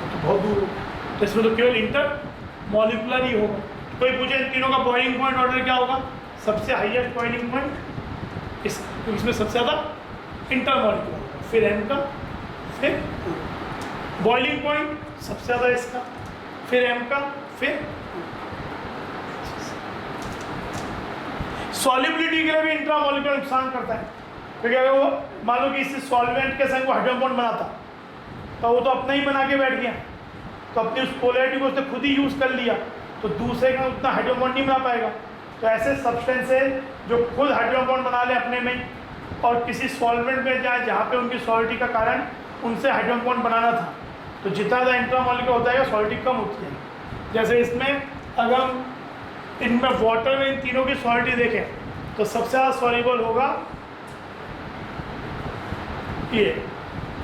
तो बहुत दूर होगा। तो इसमें तो केवल इंटरमोलिकुलर ही होगा। कोई पूछे इन तीनों का बॉइलिंग पॉइंट ऑर्डर क्या होगा? सबसे हाईएस्ट बॉइलिंग पॉइंट इसमें सबसे ज़्यादा इंटरमोलिकुलर होगा, फिर एम का, फिर बॉइलिंग पॉइंट सबसे ज़्यादा इसका, फिर एम का, फिर सॉल्युबिलिटी के लिए भी इंट्रामोलिकुलर नुकसान करता है। क्योंकि अगर वो मान लो कि इससे सॉल्वेंट के संग वो हाइड्रोजन बॉन्ड बनाता, तो वो तो अपना ही बना के बैठ गया, तो अपनी उस पोलैरिटी को उसने खुद ही यूज़ कर लिया, तो दूसरे का उतना हाइड्रोजन बॉन्ड नहीं बना पाएगा। तो ऐसे सब्सटेंस है जो खुद हाइड्रोजन बॉन्ड बना ले अपने में, और किसी सॉल्वेंट में जाए जहाँ पे उनकी सॉलिडिटी का कारण उनसे हाइड्रोजन बॉन्ड बनाना था, तो जितना ज़्यादा इंट्रामोलिकुलर होता है सॉलिडिटी कम होती है। जैसे इसमें अगर हम इनमें वाटर में इन तीनों की सॉलिडिटी देखें, तो सबसे ज़्यादा सॉल्युबल होगा ये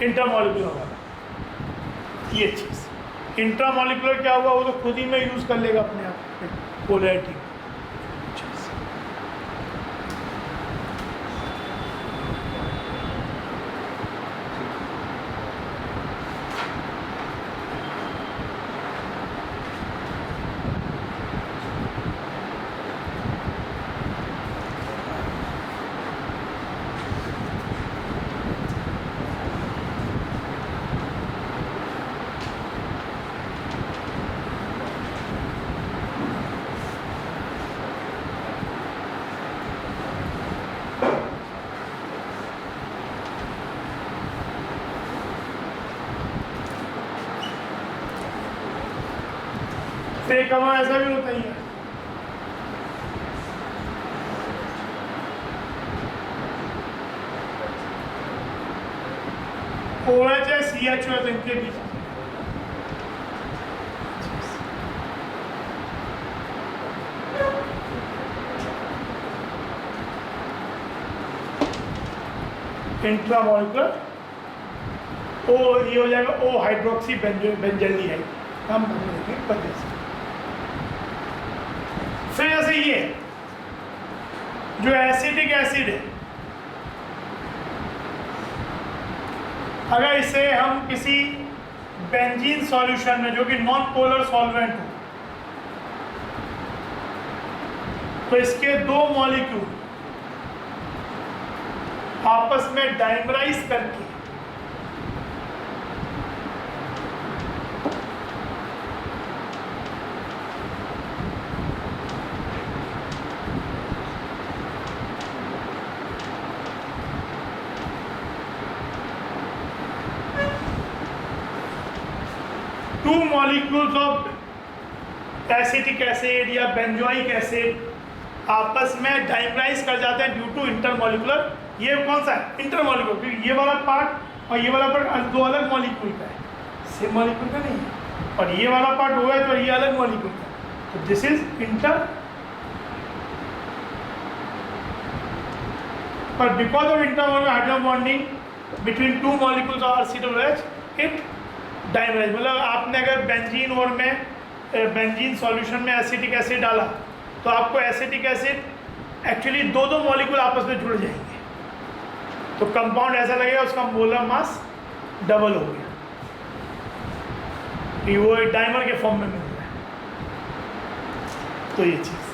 इंटरमोलिकुलर होगा। ये चीज़ इंट्रामोलिकुलर क्या हुआ, वो तो खुद ही में यूज़ कर लेगा अपने आप पोलैरिटी। फिर कमा ऐसा भी होता ही है। OH है, CH है, तो इनके बीच इंट्रामोलिकुलर ओ, ये हो जाएगा O हाइड्रोक्सी बेंजल्डिहाइड, हम देखेंगे पहले से। फिर जैसे ये जो एसिडिक एसिड है, अगर इसे हम किसी बेंजीन सॉल्यूशन में, जो कि नॉन पोलर सॉल्वेंट हो, तो इसके दो मॉलिक्यूल आपस में डाइमराइज करके two molecules of acetic acid या बेंजोइक एसिड आपस में डाइमराइज कर जाते हैं ड्यू टू इंटरमॉलिकुलर। ये कौन सा है? इंटरमॉलिकुलर, क्योंकि ये वाला पार्ट और ये वाला पार्ट दो अलग मॉलिक्यूल का है, सेम मॉलिक्यूल का नहीं है। और ये वाला पार्ट हुआ है तो ये अलग मॉलिक्यूल का है, तो दिस इज इंटर। पर because of intermolecular hydrogen bonding between two molecules of RCOOH it dimerise. मतलब आपने अगर बेंजीन और में बेंजीन सॉल्यूशन में एसिटिक एसिड डाला तो आपको एसिटिक एसिड एक्चुअली दो दो मॉलिक्यूल आपस में जुड़ जाएंगे, तो कंपाउंड ऐसा लगेगा उसका मोलर मास डबल हो गया, कि वो डाइमर के फॉर्म में मिल रहा है। तो ये चीज़,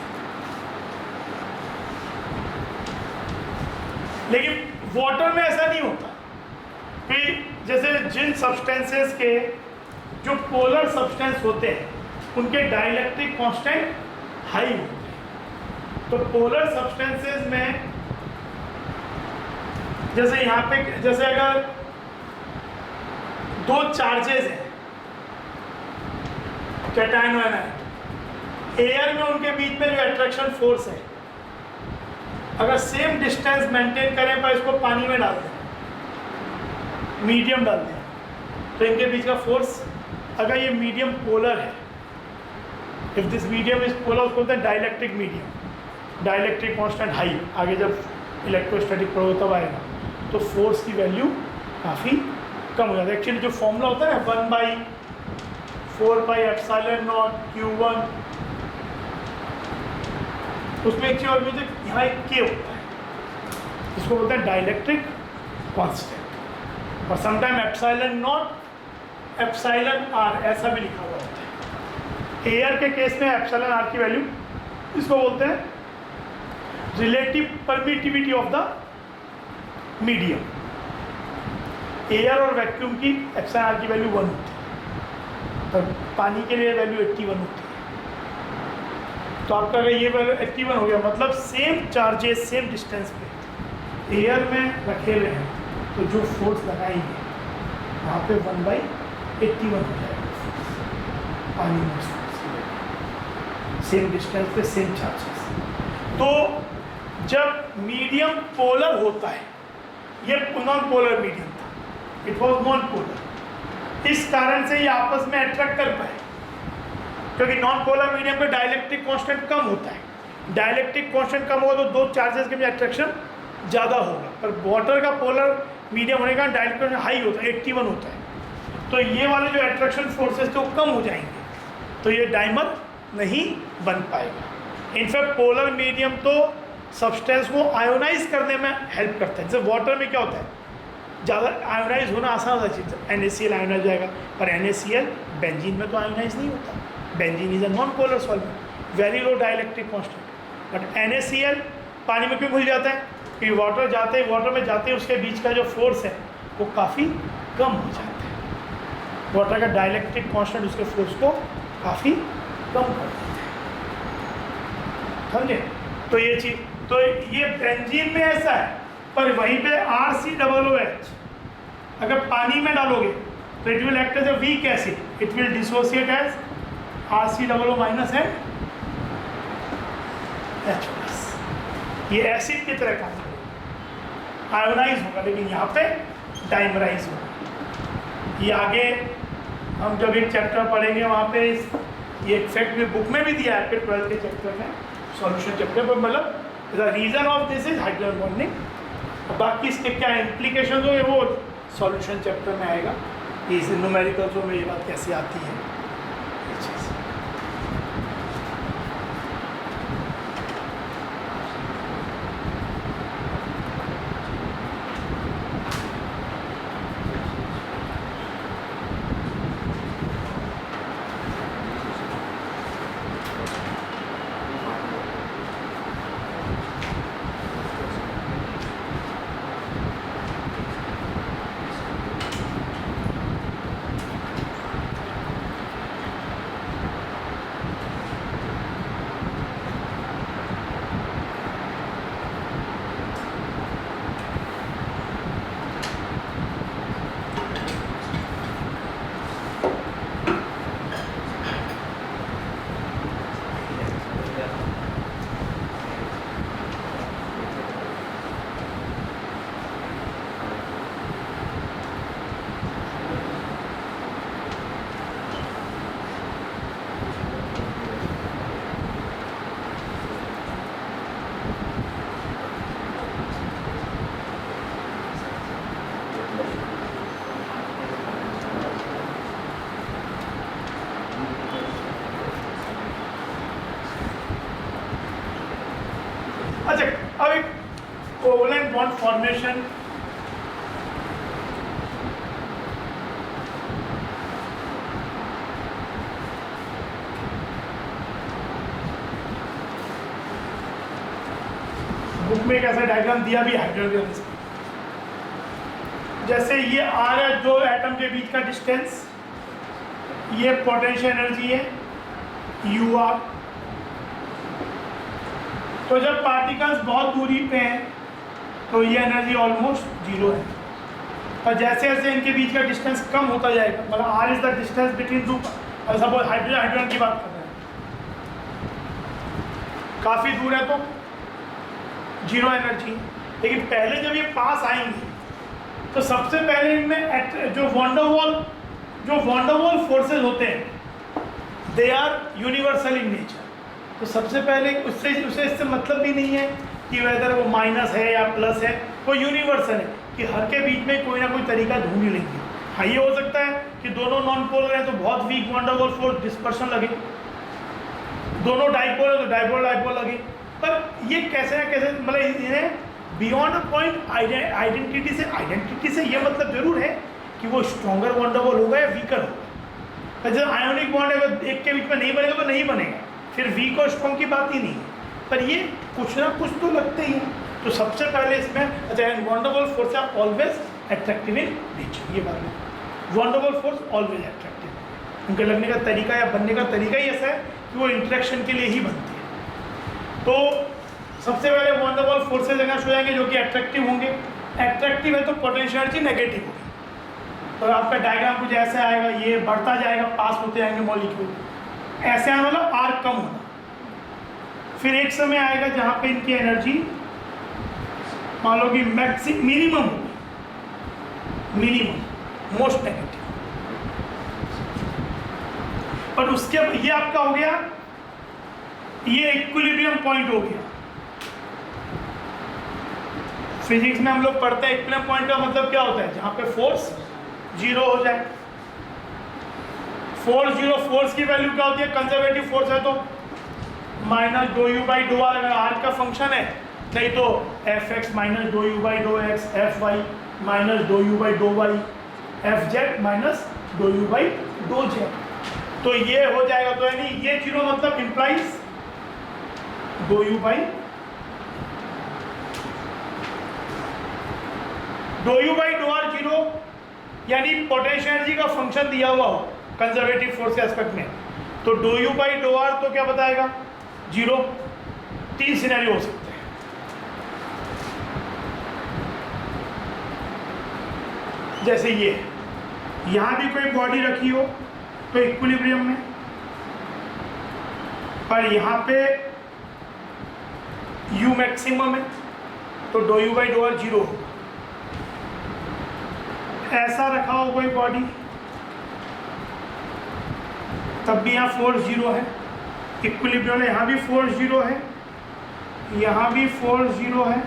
लेकिन वाटर में ऐसा नहीं होता। कि जैसे जिन सब्सटेंसेस के जो पोलर सब्सटेंस होते हैं उनके डाइलेक्ट्रिक कांस्टेंट हाई होते हैं, तो पोलर सब्सटेंसेस में जैसे यहाँ पे, जैसे अगर दो चार्जेस हैं कैटायन और एनायन, एयर में उनके बीच में जो अट्रैक्शन फोर्स है, अगर सेम डिस्टेंस मेंटेन करें पर इसको पानी में डाल दें, मीडियम डाल दें, तो इनके बीच का फोर्स, अगर ये मीडियम पोलर है, if this medium is polar, उसको बोलते हैं dielectric medium, dielectric constant high. आगे जब इलेक्ट्रोस्टैटिक पढ़ो तब आएगा, तो फोर्स की वैल्यू काफ़ी कम हो जाता है। एक्चुअली जो फॉर्मूला होता है ना 1/4πε0 Q1, उसमें एक चीज और मुझे यहाँ एक के होता है, इसको बोलते हैं डाइलेक्ट्रिक कांस्टेंट, और sometime epsilon naught epsilon R ऐसा भी लिखा हुआ होता है। एयर के केस में एप्सिलॉन आर की वैल्यू, इसको बोलते हैं relative permittivity of the medium. Air और वैक्यूम की एप्सिलॉन आर की वैल्यू 1 होती है, और पानी के लिए वैल्यू 81 होती है। तो आपका अगर ये वैल्यू 81 हो गया, मतलब सेम चार्जेस सेम डिस्टेंस पे एयर में रखे हुए हैं, तो जो फोर्स लगाएंगे वहाँ पे 1/81 हो जाएगा पानी में, सेम डिस्टेंस पे सेम चार्जेस। तो जब मीडियम पोलर होता है, ये नॉन पोलर मीडियम था, इट वॉज नॉन पोलर, इस कारण से ये आपस में अट्रैक्ट कर पाए, क्योंकि नॉन पोलर मीडियम पे डाइलेक्ट्रिक कांस्टेंट कम होता है। डाइलेक्ट्रिक कांस्टेंट कम होगा तो दो चार्जेस के बीच अट्रैक्शन ज़्यादा होगा, पर वाटर का पोलर मीडियम होने का डाइलेक्ट्रिक हाई होता है, 81 होता है, तो ये वाले जो अट्रैक्शन फोर्सेस थे वो कम हो जाएंगे, तो ये डाइमर नहीं बन पाएगा। इनफैक्ट पोलर मीडियम तो सब्सटेंस को आयोनाइज करने में हेल्प करता है। जैसे वाटर में क्या होता है, ज़्यादा आयोनाइज होना आसान होता है, NaCl आयोनाइज जाएगा, पर NaCl बेंजीन में तो आयोनाइज नहीं होता। Benzene is a non polar solvent, very low dielectric constant, but NaCl पानी में क्यों घुल जाता है, कि वाटर में जाते उसके बीच का जो फोर्स है वो काफ़ी कम हो जाता है। वाटर का डाइलेक्ट्रिक कांस्टेंट उसके फोर्स को काफ़ी कम कर देता है, समझे। तो ये चीज़, तो ये बेंजीन में ऐसा है, पर वहीं पे RCOOH अगर पानी में डालोगे तो it will act as a weak acid, it will dissociate as RCOO- and H+। ये एसिड की तरह काम करेगा, आयोनाइज होगा, लेकिन यहाँ पे डाइमराइज होगा। ये आगे हम जब एक चैप्टर पढ़ेंगे वहाँ पे ये फैक्ट भी बुक में भी दिया है, फिर 12th के चैप्टर में, सॉल्यूशन चैप्टर पर, मतलब the reason of this is hydrogen bonding. बाकी इसके क्या इम्प्लीकेशन हो वो सॉल्यूशन चैप्टर में आएगा, इस न्यूमेरिकल्स में ये बात कैसे आती है, ये चीज़। अब एक कोवलेंट बॉन्ड फॉर्मेशन, बुक में एक ऐसा डायग्राम दिया भी हाइड्रोजन, जैसे ये आर है दो एटम के बीच का डिस्टेंस, ये पोटेंशियल एनर्जी है यू आर। तो जब पार्टिकल्स बहुत दूरी पे हैं तो ये एनर्जी ऑलमोस्ट जीरो है, और जैसे जैसे इनके बीच का डिस्टेंस कम होता जाएगा, मतलब R is the distance between two, suppose hydrogen की बात कर रहे हैं, काफ़ी दूर है तो जीरो एनर्जी। लेकिन पहले जब ये पास आएंगे तो सबसे पहले इनमें जो वॉन्डरवॉल फोर्सेस होते हैं they are universal in nature. तो सबसे पहले उसे इससे मतलब भी नहीं है कि वेदर वो माइनस है या प्लस है, वो यूनिवर्सल है कि हर के बीच में कोई ना कोई तरीका ढूंढ ही लेंगे। हाँ, ये हो सकता है कि दोनों नॉन पोलर हैं तो बहुत वीक वॉन्डरवॉल फोर्स डिस्पर्शन लगे, दोनों डाइपोल है तो डाइपोल लगे, पर ये कैसे ना कैसे मतलब इन्हें बियॉन्ड अ पॉइंट आइडेंटिटी से ये मतलब जरूर है कि वो स्ट्रॉन्गर वॉन्डरवॉल होगा या वीकर होगा। जैसे आयोनिक बॉन्ड अगर एक के बीच में नहीं बनेगा तो नहीं बनेगा, फिर वीक और स्ट्रॉन्ग की बात ही नहीं है, पर ये कुछ ना कुछ तो लगते ही हैं। तो सबसे पहले इसमें अच्छा van der Waals force are always attractive in nature, ये बात है, वॉन्डरवॉल फोर्स ऑलवेज एट्रैक्टिव, उनके लगने का तरीका या बनने का तरीका ही ऐसा है कि वो इंटरेक्शन के लिए ही बनती है। तो सबसे पहले वॉन्डरवॉल फोर्सेज अगर हो जाएंगे जो कि एट्रैक्टिव होंगे, एट्रैक्टिव है तो पोटेंशियल एनर्जी नेगेटिव होगी। तो आपका डायग्राम कुछ ऐसा आएगा, ये बढ़ता जाएगा, पास होते जाएंगे मॉलिक्यूल, ऐसे आने वाला आर कम होना। फिर एक समय आएगा जहाँ पे इनकी एनर्जी मान लो कि मिनिमम होगी, मिनिमम मोस्ट नेगेटिव। और उसके ये आपका हो गया, ये इक्विलिब्रियम पॉइंट हो गया। फिजिक्स में हम लोग पढ़ते हैं इक्विलिब्रियम पॉइंट का मतलब क्या होता है, जहाँ पे फोर्स जीरो हो जाए। फोर्स जीरो, फोर्स की वैल्यू क्या होती है, कंजर्वेटिव फोर्स है तो minus do U by dough R अगर आर का फंक्शन है, नहीं तो F X minus do U by dough X, F Y minus do U by do Y, F Z minus do U by do Z. तो ये हो जाएगा, तो यानी ये जीरो मतलब implies do U by dough R zero, यानी potential energy का फंक्शन दिया हुआ हो कंजर्वेटिव फोर्स के एस्पेक्ट में, तो dough U by dough R तो क्या बताएगा, जीरो। तीन सिनेरियो हो सकते हैं, जैसे ये यहाँ भी कोई बॉडी रखी हो तो इक्विलिब्रियम में, पर यहाँ पे यू मैक्सिमम है तो dough U by dough R zero होगा। ऐसा रखा हो कोई बॉडी तब भी यहाँ फोर्स जीरो है, इक्विलिब्रियम में यहाँ भी फोर्स जीरो है, यहाँ भी फोर्स जीरो है।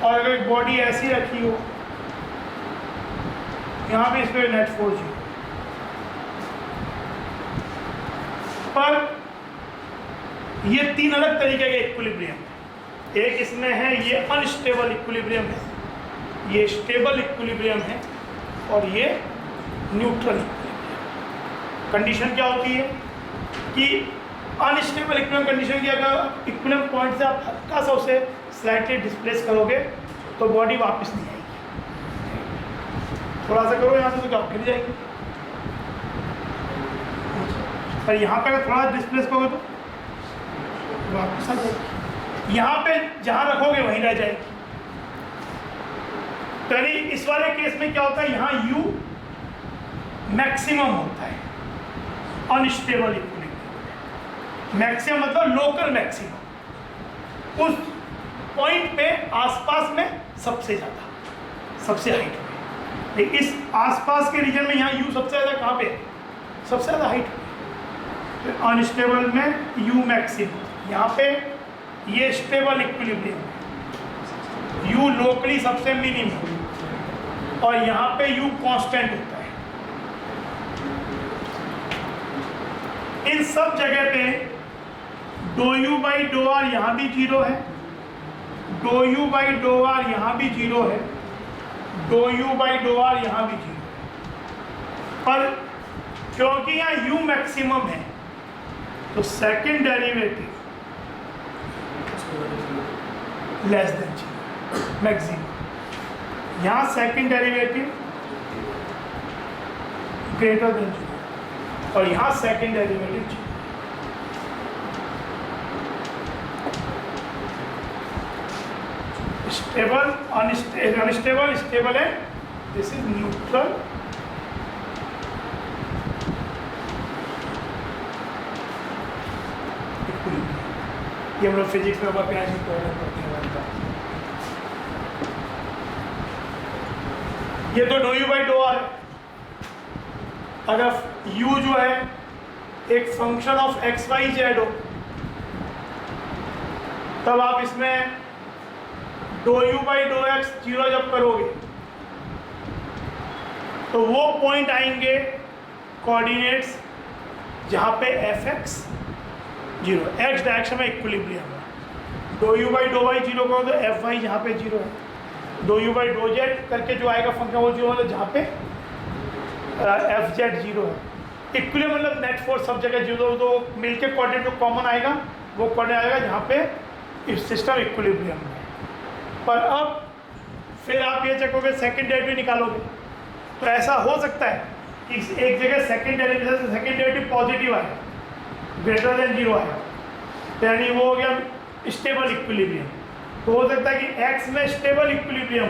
और अगर एक बॉडी ऐसी रखी हो, यहाँ भी इस पर नेट फोर्स जीरो। पर ये तीन अलग तरीके के इक्विलिब्रियम है। एक इसमें है ये अनस्टेबल इक्विलिब्रियम है, ये स्टेबल इक्विलिब्रियम है, और ये न्यूट्रल इक्विलिब्रियम। कंडीशन क्या होती है कि अनस्टेबल इक्विलिब्रियम कंडीशन की अगर इक्विलिब्रियम पॉइंट से आप हल्का सा उसे स्लाइटली डिस्प्लेस करोगे तो बॉडी वापस नहीं आएगी। थोड़ा सा करो यहाँ से तो क्या गिर जाएगी, पर यहाँ पे अगर थोड़ा डिस्प्लेस करोगे तो वापस आ जाएगी। यहाँ पे जहाँ रखोगे वहीं रह जाएगी। तो यानी इस वाले केस में क्या होता है, यहाँ U मैक्सिमम होता है अनस्टेबल इक्विलिब्रियम। मैक्सिमम मतलब लोकल मैक्सिमम, उस पॉइंट पे आसपास में सबसे ज़्यादा, सबसे हाइट पे। इस आसपास के रीजन में यहाँ U सबसे ज़्यादा कहाँ पे, सबसे ज़्यादा हाइट पे। अनस्टेबल में U मैक्सिमम, यहाँ पे ये स्टेबल इक्विलिब्रियम है, U लोकली सबसे मिनिमम, और यहाँ पे U कांस्टेंट होता है। इन सब जगह पे do U by dough R यहाँ भी जीरो है, do U by dough R यहाँ भी जीरो है, do U by dough R यहाँ भी जीरो है। पर क्योंकि यहाँ यू मैक्सिमम है तो second derivative less than zero maximum, यहाँ second derivative greater than zero और यहाँ second derivative zero. Stable unstable stable है, दिस इज न्यूट्रल ये हम लोग फिजिक्स में पढ़ते हैं। ये तो dough U by dough R है। अगर u जो है एक function of X Y Z हो तब आप इसमें डो U by dough X zero जब करोगे तो वो पॉइंट आएंगे कोऑर्डिनेट्स जहाँ पे F X zero, X direction में इक्विलिब्रियम है। Do U by do Y zero करो तो एफ वाई जहाँ पे जीरो है, do U by do Z करके जो आएगा फंक्शन वो जीरो है जहाँ पे एफ जेड जीरो है। इक्विलिब्रियम मतलब नेट फोर्स सब जगह जीरो, तो मिलके कोऑर्डिनेट जो कॉमन आएगा वो कोऑर्डिनेट आएगा जहाँ पे इस सिस्टम इक्विलिब्रियम में। पर अब फिर आप ये चेक करोगे सेकेंड डेरिवेटिव निकालोगे तो ऐसा हो सकता है कि एक जगह सेकेंड डेरिवेटिव पॉजिटिव आए ग्रेटर देन जीरो आए, यानी वो हो गया स्टेबल इक्विलिब्रियम। तो हो सकता है कि एक्स में स्टेबल इक्विलिब्रियम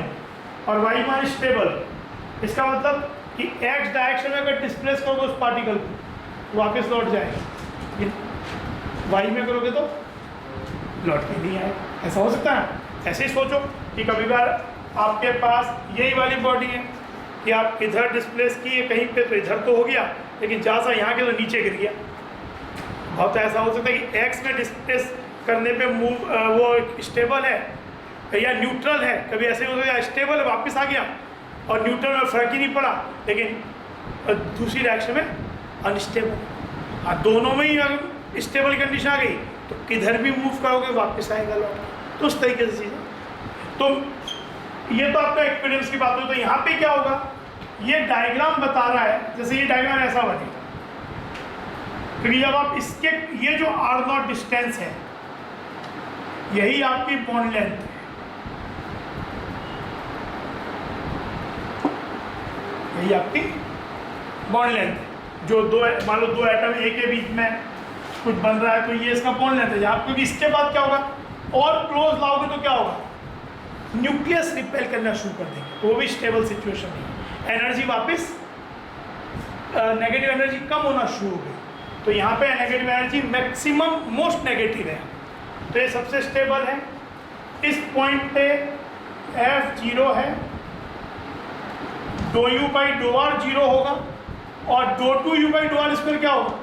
और वाई में स्टेबल। इसका मतलब कि एक्स डायरेक्शन में अगर डिस्प्लेस करोगे उस पार्टिकल को वापस लौट जाएगा, वाई में करोगे तो लौट के नहीं आएगा। ऐसा हो सकता है। ऐसे ही सोचो कि कभी बार आपके पास यही वाली बॉडी है कि आप इधर डिस्प्लेस किए कहीं पे तो इधर तो हो गया, लेकिन जहाँ सा यहाँ के तो नीचे गिर गया। बहुत ऐसा हो सकता है कि एक्स में डिस्प्लेस करने पे मूव वो स्टेबल है या न्यूट्रल है, कभी ऐसे हो सकता है स्टेबल है वापस आ गया और न्यूट्रल में फ़र्क ही नहीं पड़ा, लेकिन दूसरी डायरेक्शन में अनस्टेबल। हाँ, दोनों में ही अगर स्टेबल कंडीशन आ गई तो किधर भी मूव करोगे वापस आएगा लौट। तो उस तरीके से चीज़ें, तो ये तो आपका एक्सपीरियंस की बात हो। तो यहाँ पे क्या होगा, ये डायग्राम बता रहा है, जैसे ये डायग्राम ऐसा बनेगा क्योंकि जब आप इसके ये जो आर नॉट डिस्टेंस है यही आपकी बॉन्ड लेंथ है, यही आपकी बॉन्ड लेंथ है। जो दो मान लो दो एटम ए के बीच में कुछ बन रहा है तो ये इसका बॉन्ड लेंथ है यहाँ, क्योंकि इसके बाद क्या होगा और क्लोज लाओगे तो क्या होगा, न्यूक्लियस रिपेल करना शुरू कर देंगे, तो वो भी स्टेबल सिचुएशन है। एनर्जी वापस नेगेटिव एनर्जी कम होना शुरू हो गई, तो यहाँ पे negative energy maximum most negative है, तो ये सबसे स्टेबल है। इस पॉइंट पे एफ जीरो है, do U by dough R zero होगा और do two U by dough R square क्या होगा,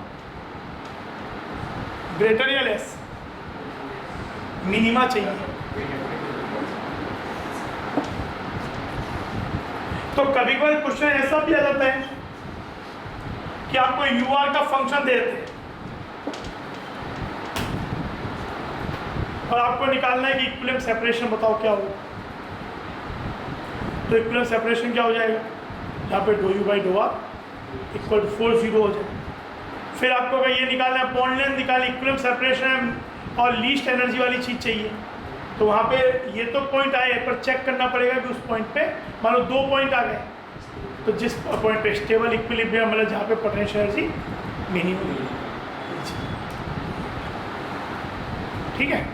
ग्रेटर या लेस, मिनिमा चाहिए। तो कभी कभी क्वेश्चन ऐसा भी आ जाता है कि आपको यू आर का फंक्शन दे देते हैं और आपको निकालना है कि इक्विलिब्रियम सेपरेशन बताओ क्या होगा। तो इक्विलिब्रियम सेपरेशन क्या हो जाएगा, यहाँ पे do U by dough R equal to 4 0 हो जाए। फिर आपको अगर ये निकालना है बॉन्ड लेंथ निकालनी, इक्विलिब्रियम सेपरेशन और लीस्ट एनर्जी वाली चीज़ चाहिए, तो वहाँ पे ये तो पॉइंट आए पर चेक करना पड़ेगा कि उस पॉइंट पे मान लो 2 पॉइंट आ गए, तो जिस पॉइंट पे स्टेबल इक्विलिब्रियम मतलब जहाँ पे पोटेंशियल एनर्जी मिनिमम है, ठीक है।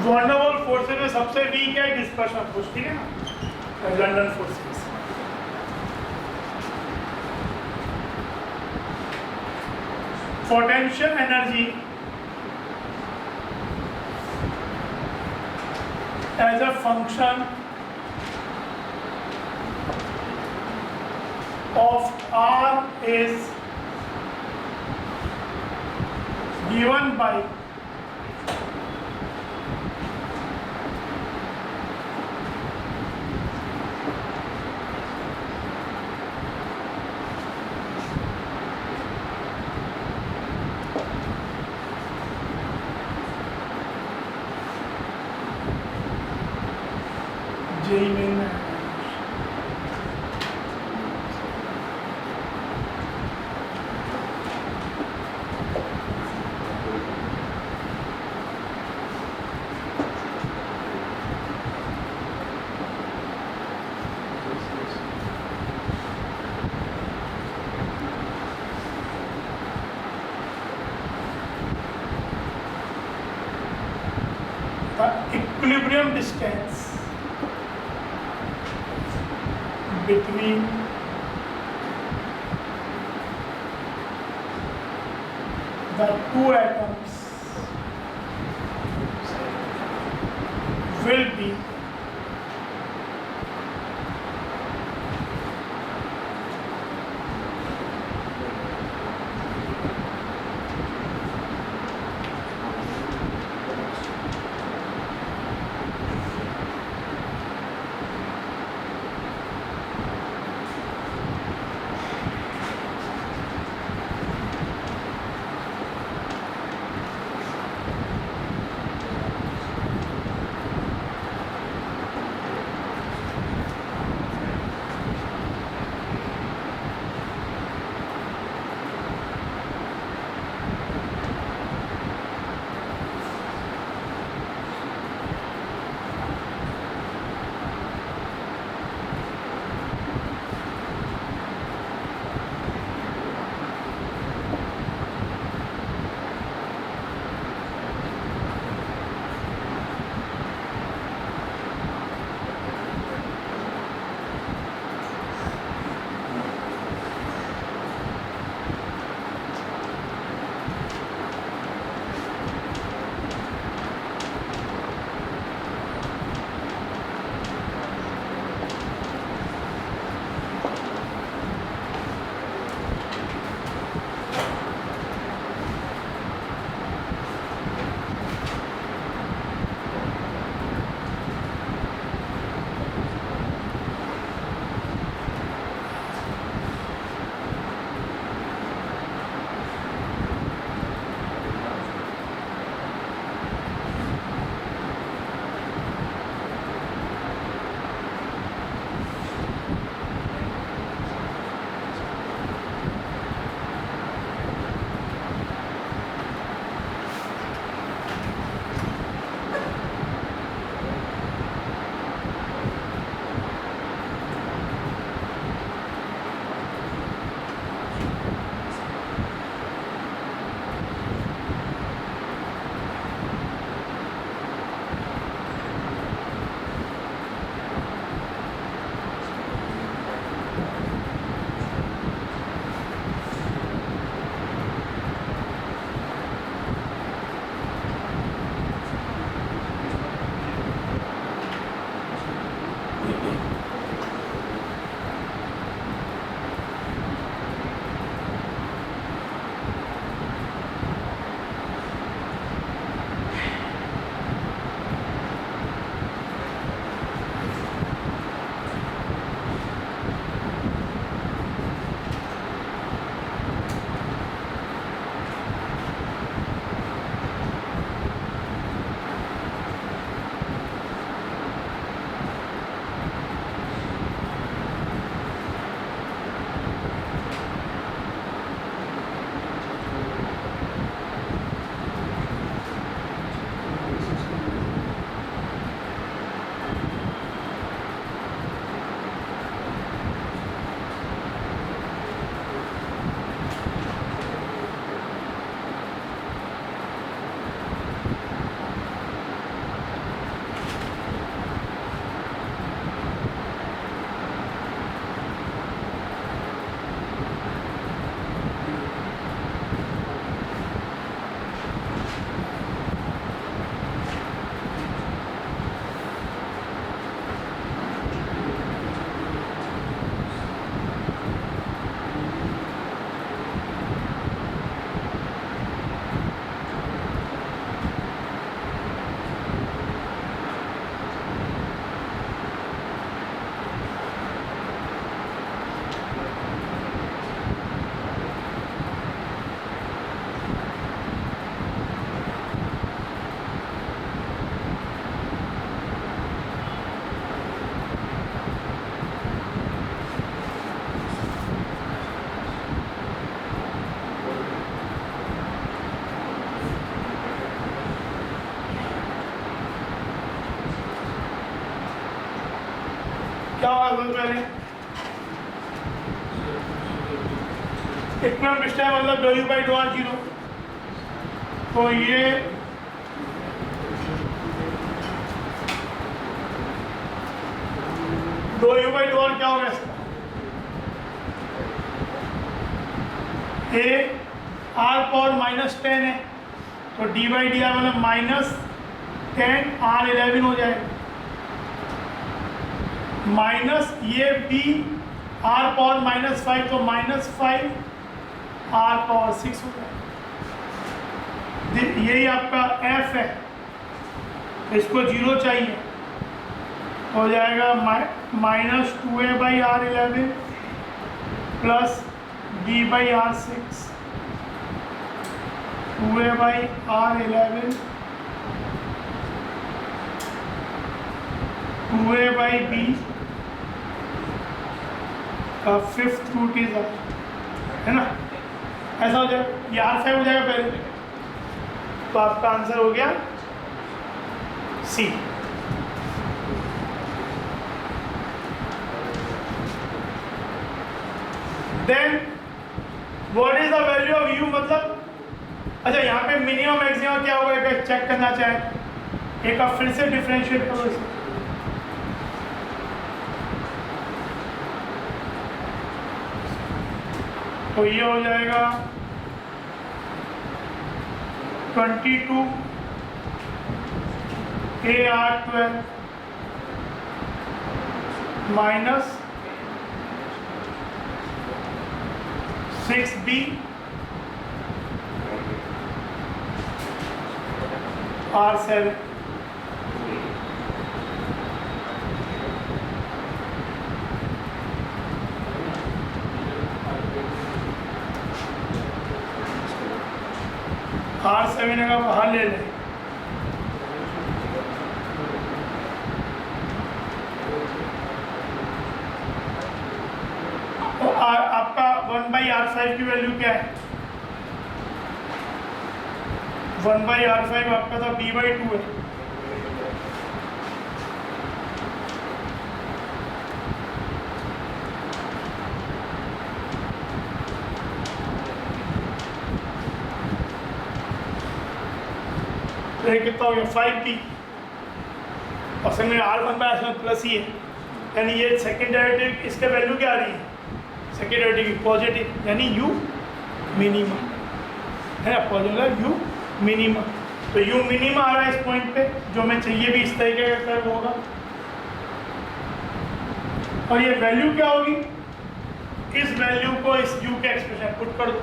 वॉन डर वाल फोर्सेस में सबसे वीक है डिस्पर्शन फोर्स, ठीक है ना, London forces. Potential energy as a function of R is given by JEE main में है। The equilibrium distance between the two atoms will be क्या होगा सबसे पहले इक्विलिब्रियम डिस्टेंस मतलब do U by dough R zero. तो ये do U by dough R क्या होगा इसका ए आर पावर -10 है तो डी बाई डी आर मतलब -10 R11 हो जाएगा माइनस ये बी आर पावर -5 तो -5 R पावर 6 हो जाएगा। यही आपका F है, इसको 0 चाहिए, हो जाएगा -2a/R11 plus b/R6 2a/R11 2a/b का 5th रूट इज है ना, ऐसा हो जाएगा। ये R5 हो जाएगा पहले, तो आपका आंसर हो गया C. Then what is the value of u मतलब, अच्छा यहाँ पे मिनिमम मैक्सिमम क्या होगा अगर चेक करना चाहें, एक आप फिर से डिफरेंशिएट करो इसे। तो ये हो जाएगा 22 AR12 minus 6B R7 R7 अगर बाहर ले लें तो आपका 1/R5 की वैल्यू क्या है, 1/R5 आपका था b/2 है। तो ये कितना हो गया 5b, असल में R1/R7 प्लस ही है, यानी ये सेकेंड डेरिवेटिव इसके वैल्यू क्या आ रही है, सेकेंड डेरिवेटिव की पॉजिटिव, यानी u मिनिमम है ना, पॉजिटिव u मिनिमम। तो u मिनिमम आ रहा है इस पॉइंट पे, जो हमें चाहिए भी इस तरीके का कर्व होगा। और ये वैल्यू क्या होगी, इस वैल्यू को इस u के एक्सप्रेशन पुट कर दो,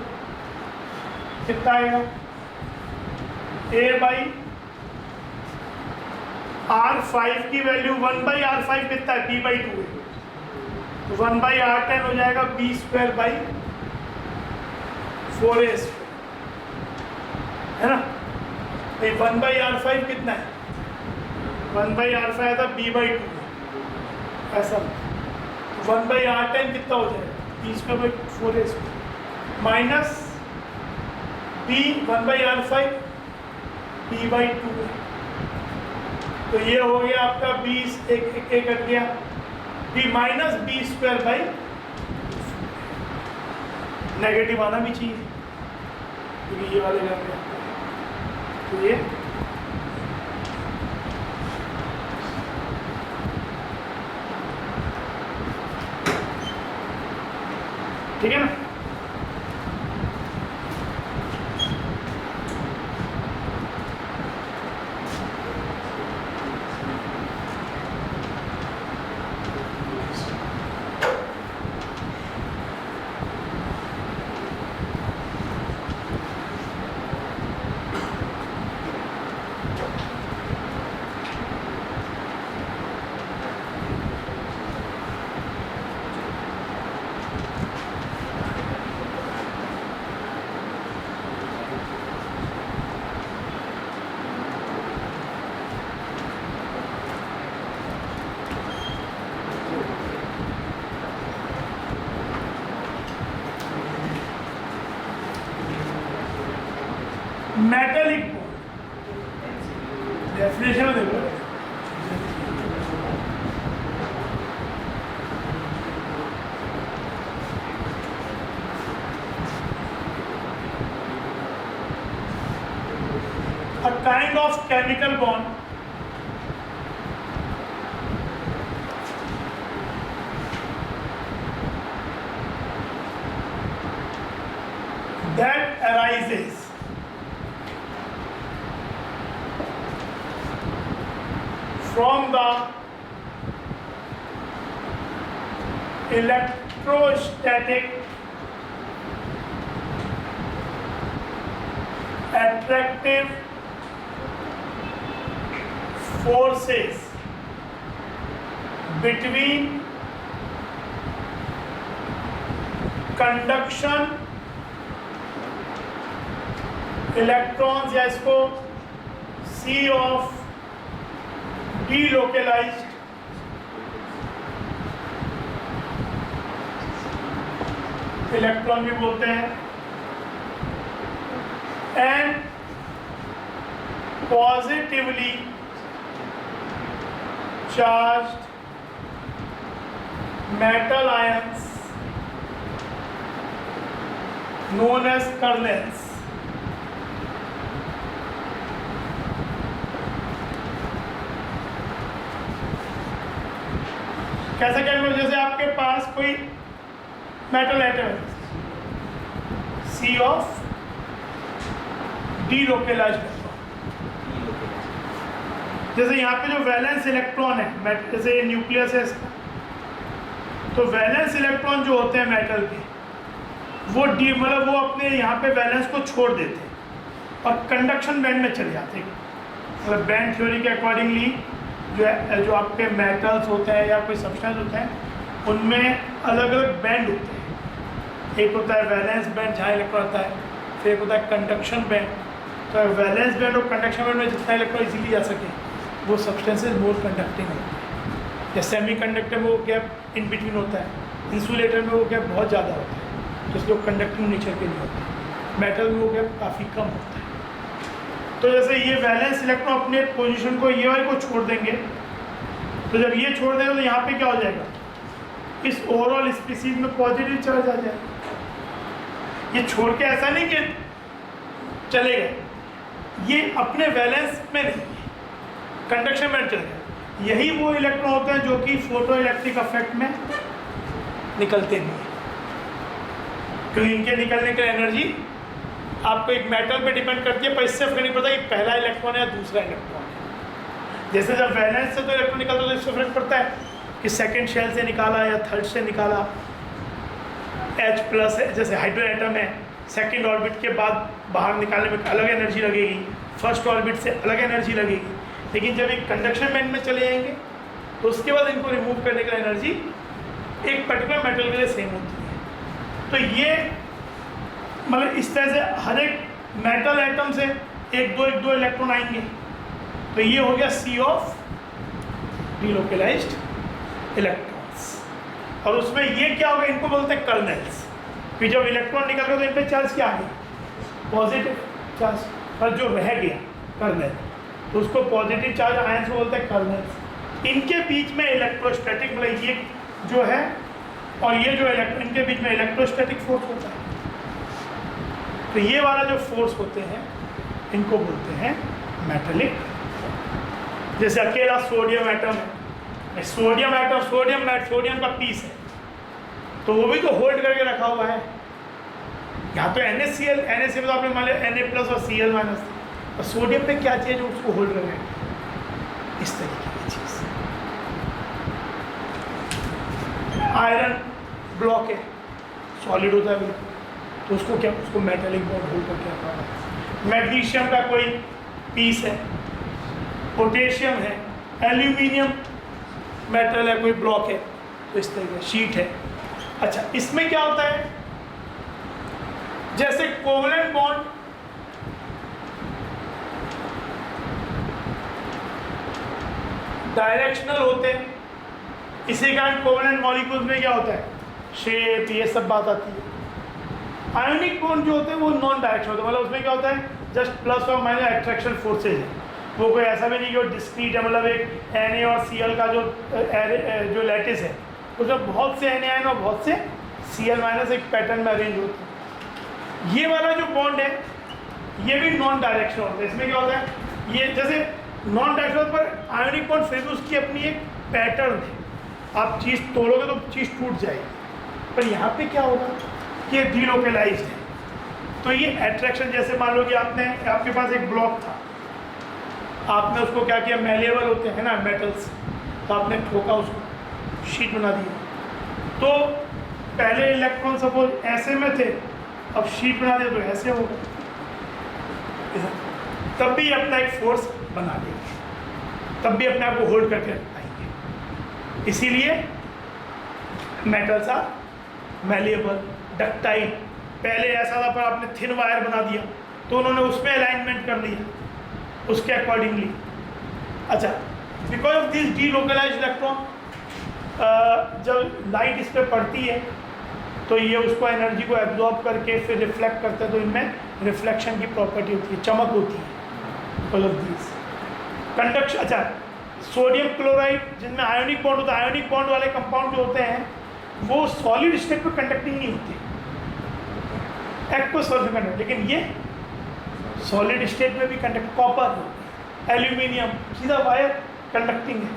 कितना आएगा a/R5 की वैल्यू 1/R5 कितना है b/2 है, तो 1/R10 हो जाएगा b²/4a² है ना। ये 1/R5 कितना है, 1/R5 आया था b/2 ऐसा, 1/R10 कितना हो जाएगा b²/4a² minus b 1/R5 b/2 है। तो ये हो गया आपका 20 एक कट गया b माइनस b²/, नेगेटिव आना भी चाहिए क्योंकि ये वाले घर में, तो ये ठीक है ना। मेटलिक डेफिनेशन में देखो, a kind of chemical bond that arises from the electrostatic attractive forces between conduction electrons, या इसको C ऑफ delocalized इलेक्ट्रॉन भी बोलते हैं, and positively charged metal ions known as kernels. कैसा कैलकुलेट, जैसे आपके पास कोई मेटल एटम है C ऑफ डीलोकलाइज्ड इलेक्ट्रॉन, जैसे यहाँ पे जो वैलेंस इलेक्ट्रॉन है, जैसे न्यूक्लियस है इसका, तो वैलेंस इलेक्ट्रॉन जो होते हैं मेटल के वो मतलब वो अपने यहाँ पे वैलेंस को छोड़ देते हैं और कंडक्शन बैंड में चले जाते हैं। मतलब बैंड थ्योरी के अकॉर्डिंगली जो आपके मेटल्स होते हैं या कोई सब्सटेंस होते हैं उनमें अलग अलग बैंड होते हैं। एक होता है वैलेंस बैंड जहाँ इलेक्ट्रॉन होता है, फिर एक होता है कंडक्शन बैंड। तो वैलेंस बैंड और कंडक्शन बैंड में जितना इलेक्ट्रॉन इजीली जा सके वो सब्सटेंसेज मोर कंडक्टिंग होते हैं। या सेमी कंडक्टर में वो गैप इन बिटवीन होता है, इंसुलेटर में वो गैप बहुत ज़्यादा होता है तो इसलिए कंडक्टिंग नेचर के लिए होता है, मेटल में वो गैप काफ़ी कम होता है। तो जैसे ये वैलेंस इलेक्ट्रॉन अपने पोजीशन को ये वाले को छोड़ देंगे, तो जब ये छोड़ देंगे तो यहाँ पे क्या हो जाएगा, इस ओवरऑल स्पीसीज में पॉजिटिव चार्ज आ जाएगा। ये छोड़ के ऐसा नहीं कि चले गए, ये अपने वैलेंस में नहीं, कंडक्शन में चले गए। यही वो इलेक्ट्रॉन होते हैं जो कि फोटो इलेक्ट्रिक इफेक्ट में निकलते नहीं हैं, क्योंकि इनके निकलने की एनर्जी आपको एक मेटल पे डिपेंड करती है, पर इससे फर्क नहीं पड़ता कि पहला इलेक्ट्रॉन है या दूसरा इलेक्ट्रॉन है। जैसे जब वैलेंस से तो इलेक्ट्रॉन निकलता है तो इससे फर्क पड़ता है कि सेकंड शेल से निकाला या थर्ड से निकाला। H+ है, जैसे हाइड्रोजन एटम है, सेकंड ऑर्बिट के बाद बाहर निकालने में अलग एनर्जी लगेगी, फर्स्ट ऑर्बिट से अलग एनर्जी लगेगी। लेकिन जब एक कंडक्शन बैंड में चले जाएंगे तो उसके बाद इनको रिमूव करने का एनर्जी एक पर्टिकुलर मेटल के लिए सेम होती है। तो ये मतलब इस तरह से हर एक मेटल एटम से एक दो इलेक्ट्रॉन आएंगे। तो ये हो गया C ऑफ डीलोकलाइज्ड इलेक्ट्रॉन्स। और उसमें ये क्या होगा, इनको बोलते हैं कर्नेल्स। फिर जब इलेक्ट्रॉन निकल गया तो इन पे चार्ज क्या आ गया, पॉजिटिव चार्ज, और जो रह गया कर्नेल तो उसको पॉजिटिव चार्ज आयंस बोलते हैं कर्नेल्स। इनके बीच में इलेक्ट्रोस्टैटिक, मतलब ये जो है और ये जो इनके बीच में इलेक्ट्रोस्टैटिक फोर्स होता है। तो ये वाला जो फोर्स होते हैं इनको बोलते हैं मेटेलिक। जैसे अकेला सोडियम एटम है, सोडियम का पीस है तो वो भी तो होल्ड करके रखा हुआ है। यहाँ तो NaCl तो आपने मान लिया Na+ और Cl-, और सोडियम पे क्या चीज़ जो उसको होल्ड कर रहे, इस तरीके की चीज़। आयरन ब्लॉक है, सॉलिड होता है बिल्कुल, तो उसको क्या, उसको मेटेलिक बॉन्ड होल्ड करके रखा हुआ है। मैग्नीशियम का कोई पीस है, पोटेशियम है, एल्यूमिनियम मेटल है, कोई ब्लॉक है, तो इस तरीके शीट है। अच्छा, इसमें क्या होता है, जैसे कोवलेंट बॉन्ड डायरेक्शनल होते हैं, इसी कारण कोवलेंट मॉलिक्यूल्स में क्या होता है, शेप, ये सब बात आती है। आयोनिक बॉन्ड जो होते हैं वो नॉन डायरेक्शनल होते हैं, मतलब उसमें क्या होता है, जस्ट प्लस और माइनस अट्रैक्शन फोर्सेज है। वो कोई ऐसा भी नहीं कि वो डिस्क्रीट है, मतलब एक Na और Cl का जो लैटिस है उसमें बहुत से Na और बहुत से Cl- एक पैटर्न में अरेंज होते हैं। ये वाला जो बॉन्ड है ये भी नॉन डायरेक्शनल होता है। इसमें क्या होता है, ये जैसे नॉन डायरेक्शनल पर आयोनिक बॉन्ड फिर भी उसकी अपनी एक पैटर्न है, आप चीज़ तोड़ोगे तो चीज़ टूट जाएगी, पर यहाँ पे क्या होगा कि ये डीलोकलाइज्ड है। तो ये अट्रैक्शन, जैसे मान लो कि आपके पास एक ब्लॉक था, आपने उसको क्या किया, मैलेबल होते हैं ना मेटल्स, तो आपने ठोका उसको, शीट बना दी। तो पहले इलेक्ट्रॉन सपोज ऐसे में थे, अब शीट बना दिया तो ऐसे होगा, तब भी अपना एक फोर्स बना देंगे, तब भी अपने आप को होल्ड करके रखेंगे। इसीलिए मेटल्स आर मैलेबल, डक्टाइल। पहले ऐसा था पर आपने थिन वायर बना दिया तो उन्होंने उसमें अलाइनमेंट कर लिया उसके अकॉर्डिंगली। अच्छा, because of this delocalised electron, जब लाइट इस पर पड़ती है तो ये उसको एनर्जी को एब्जॉर्ब करके फिर रिफ्लेक्ट करता है, तो इनमें रिफ्लेक्शन की प्रॉपर्टी होती है, चमक होती है बिकॉज ऑफ दिस कंडक्शन। अच्छा, सोडियम क्लोराइड जिनमें आयोनिक बॉन्ड होता है, आयोनिक बॉन्ड वाले कंपाउंड जो होते हैं वो सॉलिड स्टेट पर कंडक्टिंग नहीं होते, एक्वस फॉर्म में कंडक्ट, लेकिन ये सॉलिड स्टेट में भी कंडक्ट, कॉपर, एल्यूमिनियम, सीधा वायर कंडक्टिंग है।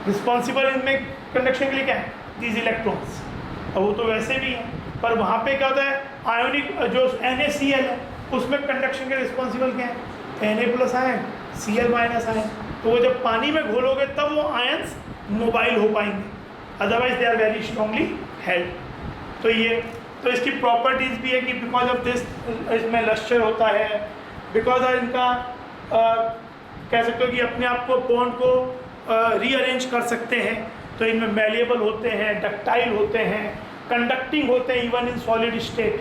रिस्पॉन्सिबल इनमें कंडक्शन के लिए क्या है, दीज इलेक्ट्रॉन्स, और वो तो वैसे भी हैं, पर वहाँ पे क्या होता है, आयोनिक जो NaCl है उसमें कंडक्शन के रिस्पॉन्सिबल क्या है, Na+ आयन, Cl- आयन। तो वो जब पानी में घोलोगे तब वो आयन्स मोबाइल हो पाएंगे, otherwise they are very strongly held. तो इसकी प्रॉपर्टीज़ भी है कि बिकॉज ऑफ दिस इसमें लश्चर होता है, बिकॉज ऑफ इनका कह सकते हो कि अपने आप को बॉन्ड को रीअरेंज कर सकते हैं, तो इनमें मैलेबल होते हैं, डक्टाइल होते हैं, कंडक्टिंग होते हैं इवन इन सॉलिड स्टेट।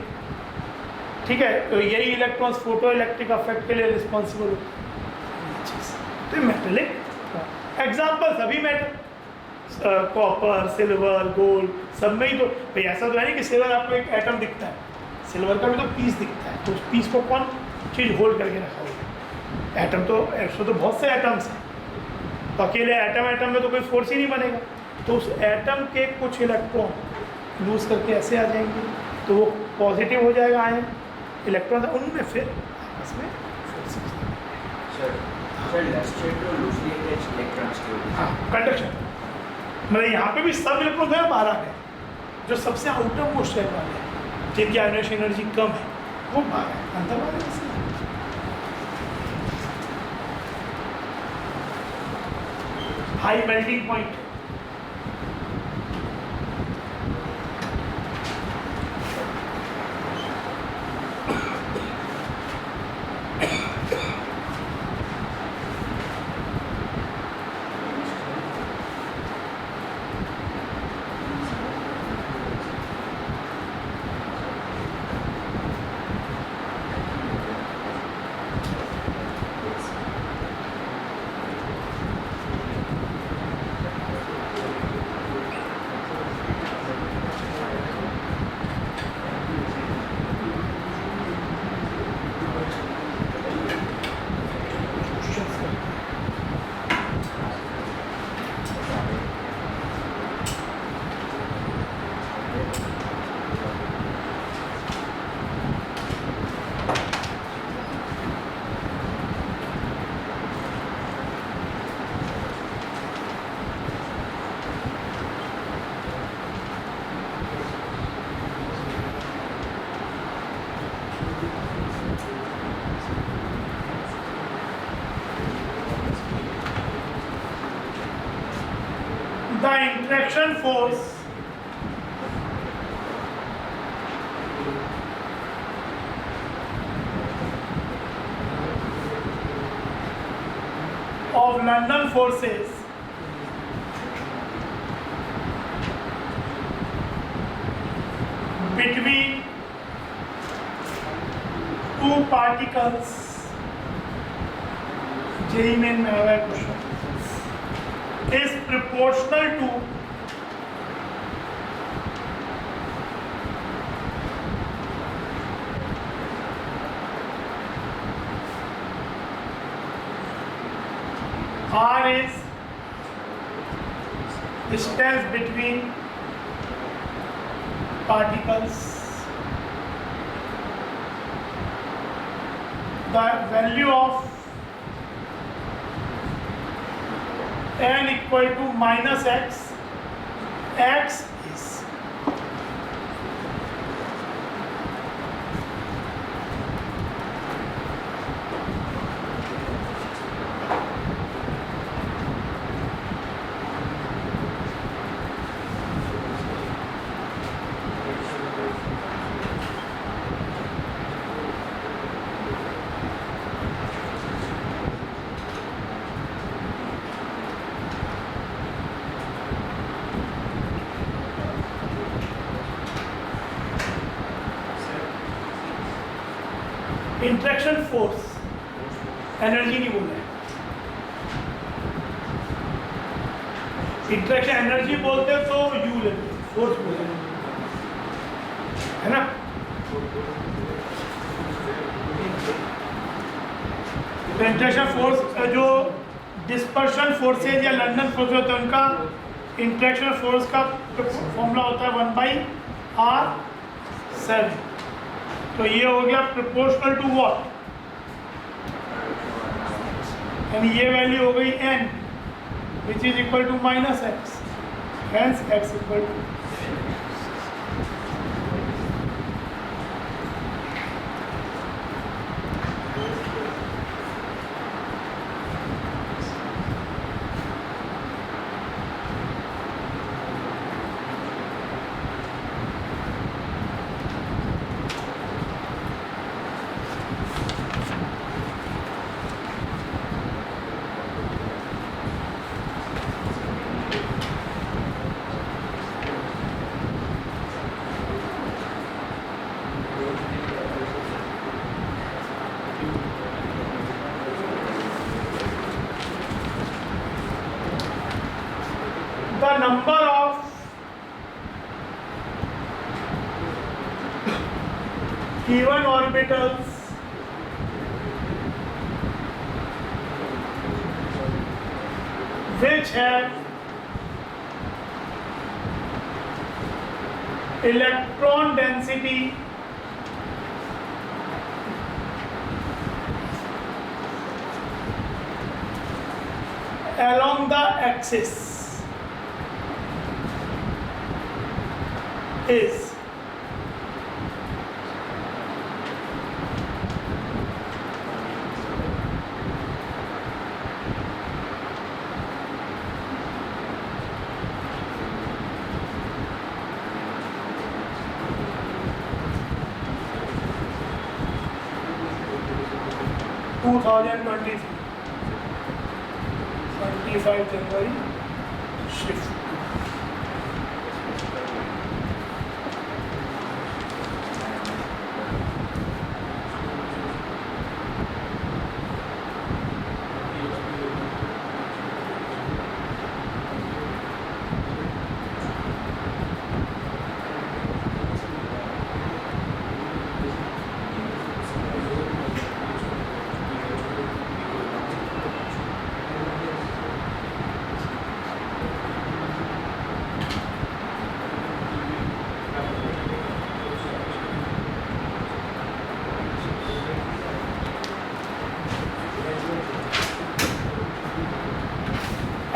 ठीक है, तो यही इलेक्ट्रॉन्स फोटो इलेक्ट्रिक इफेक्ट के लिए रिस्पॉन्सिबल होते हैं। तो मेटलिक एग्जाम्पल सभी मेटल, कॉपर, सिल्वर, गोल्ड, सब में ही तो भाई ऐसा तो है नहीं कि सिल्वर आपको एक एटम दिखता है, सिल्वर का भी तो पीस दिखता है, तो उस पीस को कौन चीज़ होल्ड करके रखा हुआ है, एटम तो ऐसे तो बहुत से एटम्स हैं, तो अकेले एटम में तो कोई फोर्स ही नहीं बनेगा, तो उस एटम के कुछ इलेक्ट्रॉन लूज करके ऐसे आ जाएंगे, तो वो पॉजिटिव हो जाएगा आयन, इलेक्ट्रॉन उनमें फिर आपस में कंडक्शन। मतलब यहाँ पे भी सब इलेक्ट्रॉन है 12 है, जो सबसे आउटर मोस्ट शेल वाले हैं जिनकी आयोनाइजेशन एनर्जी कम है वो 12 है, अंदर वाले कैसे हैं? High melting point, the interaction force of London forces between two particles, JEE में आया question, is proportional to R is distance between particles the value of n equal to minus x, x is interaction force, energy नहीं बोल रहे, interaction energy बोलते तो you लेते, force बोलते है ना। तो इंट्रैक्शन फोर्स जो डिस्पर्शन फोर्सेज या लंदन फोर्स होते हैं उनका इंट्रैक्शन फोर्स का फॉर्मूला होता है 1/r7। तो ये हो गया प्रोपोर्शनल टू व्हाट, यानी ये वैल्यू हो गई n which is equal to minus X, hence x equal to the number of given orbitals which have electron density along the axis is (2023) 25 January shift.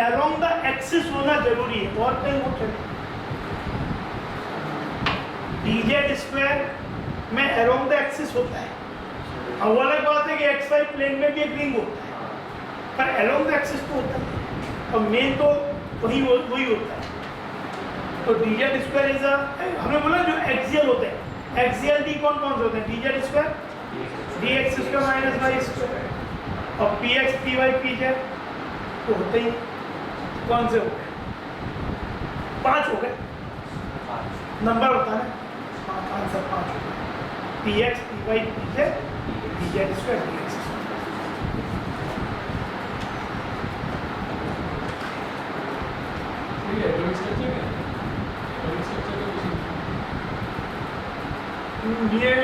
Along the axis होना जरूरी है और कहीं वो चले dz स्क्वायर में along the axis होता है। अब वो अलग बात है कि xy प्लेन में भी एक रिंग होता है, पर along the axis तो होता है और मेन तो वही होता है। तो dz स्क्वायर इज हमने बोला जो एक्सियल होते हैं, एक्सियल डी कौन कौन से होते हैं, dz square dx square minus y square और px py pz तो होते ही कौन से हो गए, 5 हो गए, नंबर होता है ना, आंसर 5 हो गए, px py pz dz square dx ये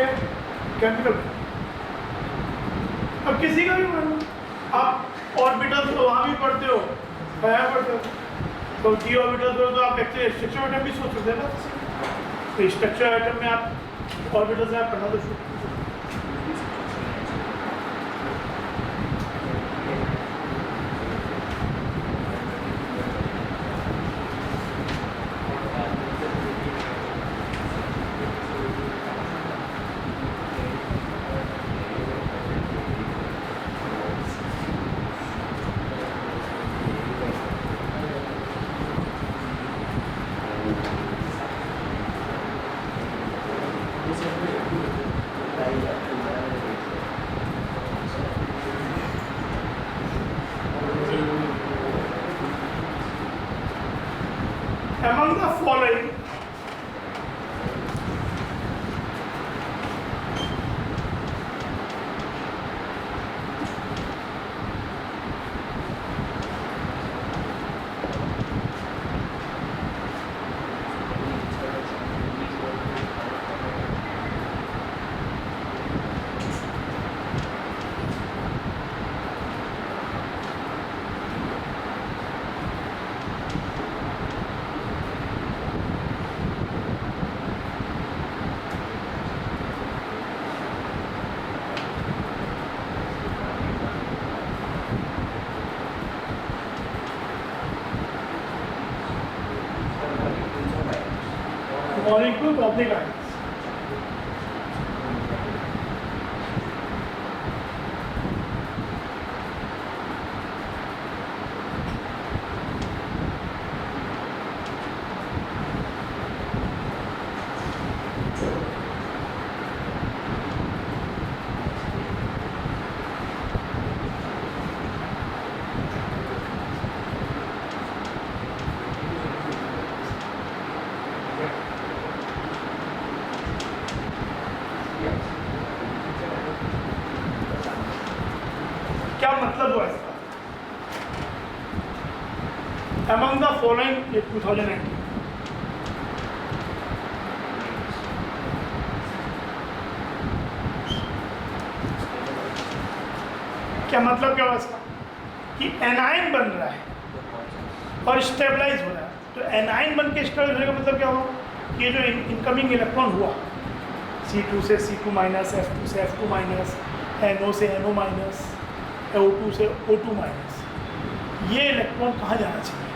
कैपिटल। अब किसी का भी आप ऑर्बिटल तो वहाँ भी पढ़ते हो, यहाँ पढ़ते हो, तो डी ऑर्बिटल तो आप एक्चुअली स्ट्रक्चर आइटम भी सोच सकते हैं ना, तो स्ट्रक्चर आइटम में आप ऑर्बिटल से आप पढ़ना तो शुरू और इक्वल तो ऑब्लिक आयंस। क्या मतलब हुआ इसका? Among the following 2019 क्या मतलब क्या हुआ इसका? कि एनाइन बन रहा है और स्टेबलाइज हो रहा है। तो एनाइन बन के स्टेबलाइज होने का मतलब क्या हुआ? कि ये जो इनकमिंग इलेक्ट्रॉन हुआ C2 से C2 माइनस, F2 से F2 माइनस, NO से NO माइनस, O2 से O2 माइनस, ये इलेक्ट्रॉन कहाँ जाना चाहिए?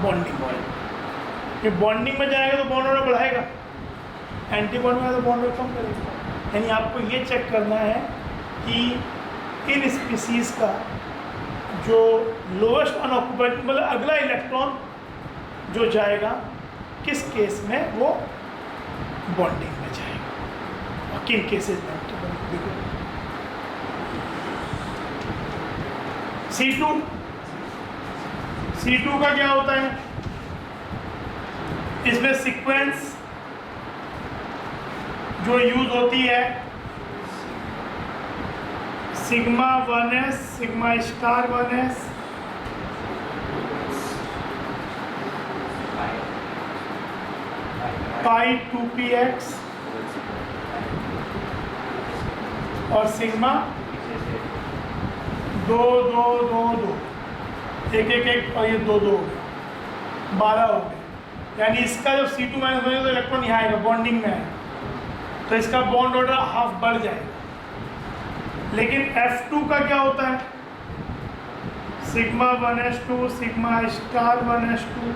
बॉन्डिंग में। ये बॉन्डिंग में जाएगा तो बॉन्ड ऑर्डर बढ़ाएगा, एंटी बॉन्ड में तो बॉन्ड ऑर्डर कम करेगा। यानी आपको ये चेक करना है कि इन स्पीसीज का जो लोएस्ट अनऑक्युपाइड मतलब अगला इलेक्ट्रॉन जो जाएगा किस केस में वो बॉन्डिंग में जाएगा और किन केसेस में। देखो C2 का क्या होता है? इसमें सीक्वेंस जो यूज होती है sigma 1s, sigma star 1s, पाई 2px और सिग्मा 2 2 2 2 एक एक एक और ये 2 2 हो गए, 12 हो गए। यानी इसका जब C2 माइनस बनेगा तो इलेक्ट्रॉन यहाँ आएगा, बॉन्डिंग में आएगा, तो इसका बॉन्ड ऑर्डर हाफ बढ़ जाएगा। लेकिन F2 का क्या होता है? Sigma 1s2, sigma star 1s2,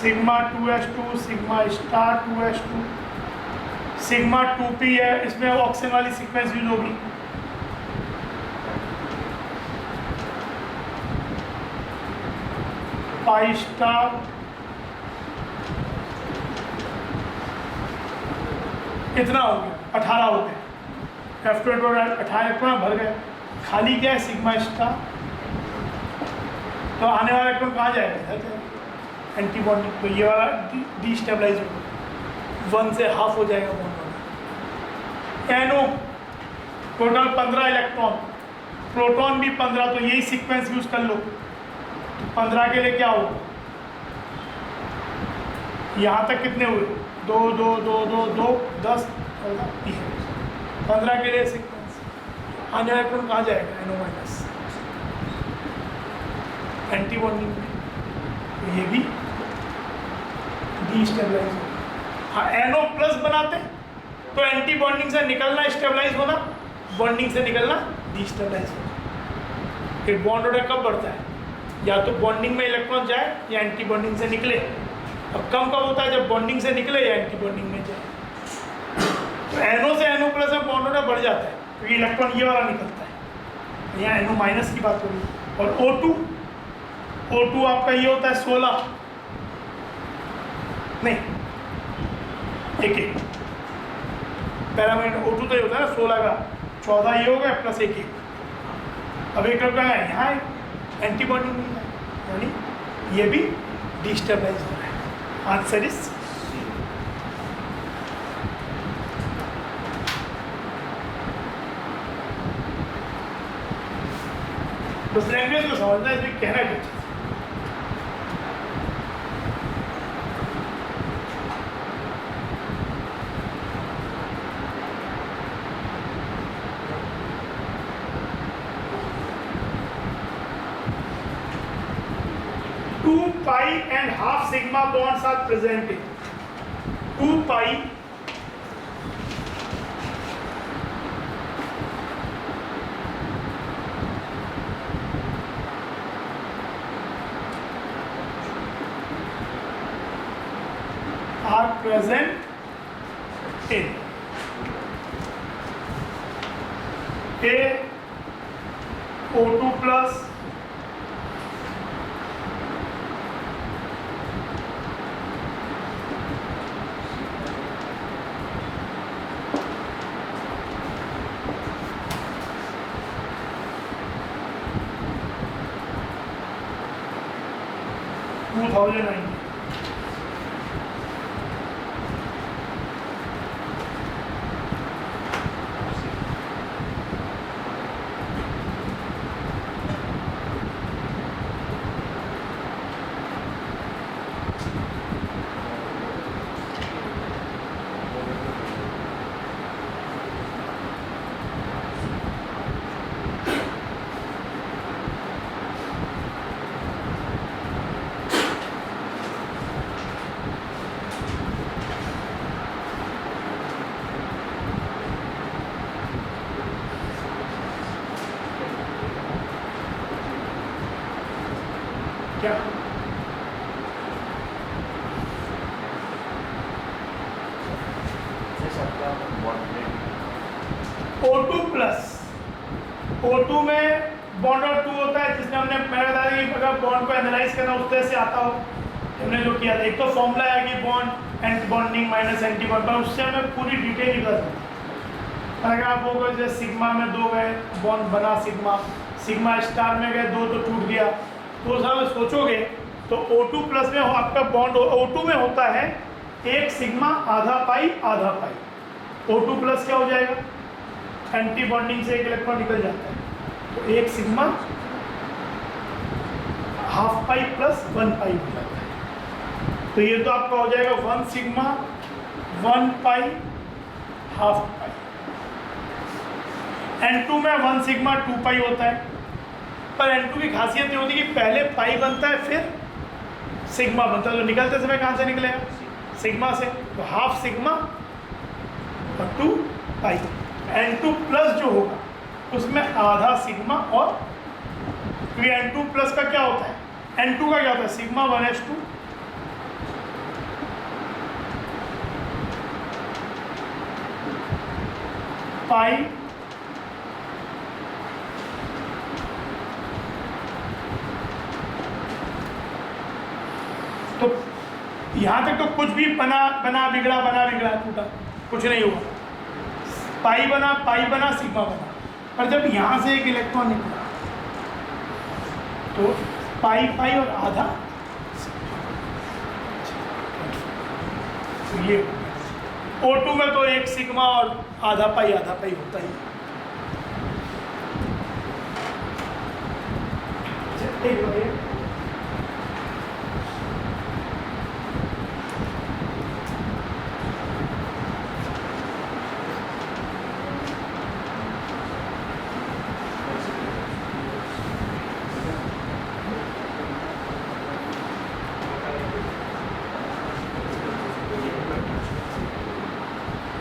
sigma 2s2, sigma star 2s2, sigma 2p है, इसमें ऑक्सीजन वाली सीक्वेंस यूज होगी। पाई स्टार, इतना हो गया, 18 हो गए। F2 18 इलेक्ट्रॉन भर गए, खाली क्या है? Sigma star. तो आने वाला इलेक्ट्रॉन कहाँ जाएगा? Anti bonding. तो ये वाला डिस्टेबलाइज होगा, 1 से हाफ हो जाएगा bond order. NO total 15 electron, proton भी 15, तो यही सीक्वेंस यूज कर लो। तो 15 के लिए क्या होगा? यहाँ तक कितने हुए? 2 2 2 2 2 10 15 के लिए सीक्वेंस। आने वाला इलेक्ट्रॉन कहाँ जाएगा? NO माइनस, एंटी बॉन्डिंग में। तो ये भी डीस्टेबलाइज होगा। हाँ, NO प्लस बनाते तो एंटी बॉन्डिंग से निकलना स्टेबलाइज होना, बॉन्डिंग से निकलना डीस्टेबलाइज होना। फिर बॉन्ड ऑर्डर कब बढ़ता है? या तो बॉन्डिंग में इलेक्ट्रॉन जाए या एंटी बॉन्डिंग से निकले। अब कम कब होता है? जब बॉन्डिंग से निकले या एंटी बॉन्डिंग में जाए। तो NO से NO प्लस में बॉन्ड ऑर्डर बढ़ जाता है क्योंकि इलेक्ट्रॉन ये वाला निकलता है। यहाँ NO माइनस की बात हो रही है। और O2 आपका ये होता है 16, नहीं एक एक पैरामीटर। O2 तो ये होता है ना 16 का, 14 ये हो गया प्लस एक एक। अब एक कहाँ है? यहाँ एंटी बॉन्डिंग नहीं है, यानी ये भी डिस्टेबलाइज हो रहा है। आंसर इज उस लैंग्वेज को समझना, इसमें कहना क्या चीज़। pi and half sigma bonds are present in 2 pi present in A O2 plus क्या O2 प्लस O2 में बॉन्ड और 2 होता है, जिसमें हमने मैंने बताया कि अगर बॉन्ड को एनालाइज करना उस तरह से आता हो, हमने जो किया था एक तो फॉर्मूला है कि bond anti bonding minus anti bond, पर उससे हमें पूरी डिटेल निकल सकती है। अगर आप वो जैसे सिग्मा में 2 गए बॉन्ड बना सिग्मा स्टार में गए 2 तो टूट गया, तो उस समय सोचोगे तो O2 प्लस में आपका बॉन्ड O2 में होता है 1 सिग्मा आधा पाई O2 प्लस क्या हो जाएगा, एंटी बॉन्डिंग से 1 इलेक्ट्रॉन निकल जाता है, तो 1 सिग्मा हाफ पाई प्लस 1 पाई हो जाता है। तो ये तो आपका हो जाएगा 1 सिग्मा 1 पाई हाफ पाई। N2 में 1 सिग्मा 2 पाई होता है, पर N2 की खासियत ये होती है कि पहले पाई बनता है फिर सिग्मा बनता है, तो निकलते समय कहाँ से निकलेगा, सिग्मा से, तो हाफ सिग्मा और 2 पाई। N2 प्लस जो होगा उसमें आधा सिग्मा, और क्योंकि N2 प्लस का क्या होता है, N2 का क्या होता है सिग्मा 1s2 पाई तो यहाँ तक तो कुछ भी बना बिगड़ा टूटा कुछ नहीं हुआ, पाई बना सिग्मा बना, पर जब यहाँ से 1 इलेक्ट्रॉन निकला तो पाई और आधा, तो ये O2 में तो 1 सिग्मा और आधा पाई होता ही है।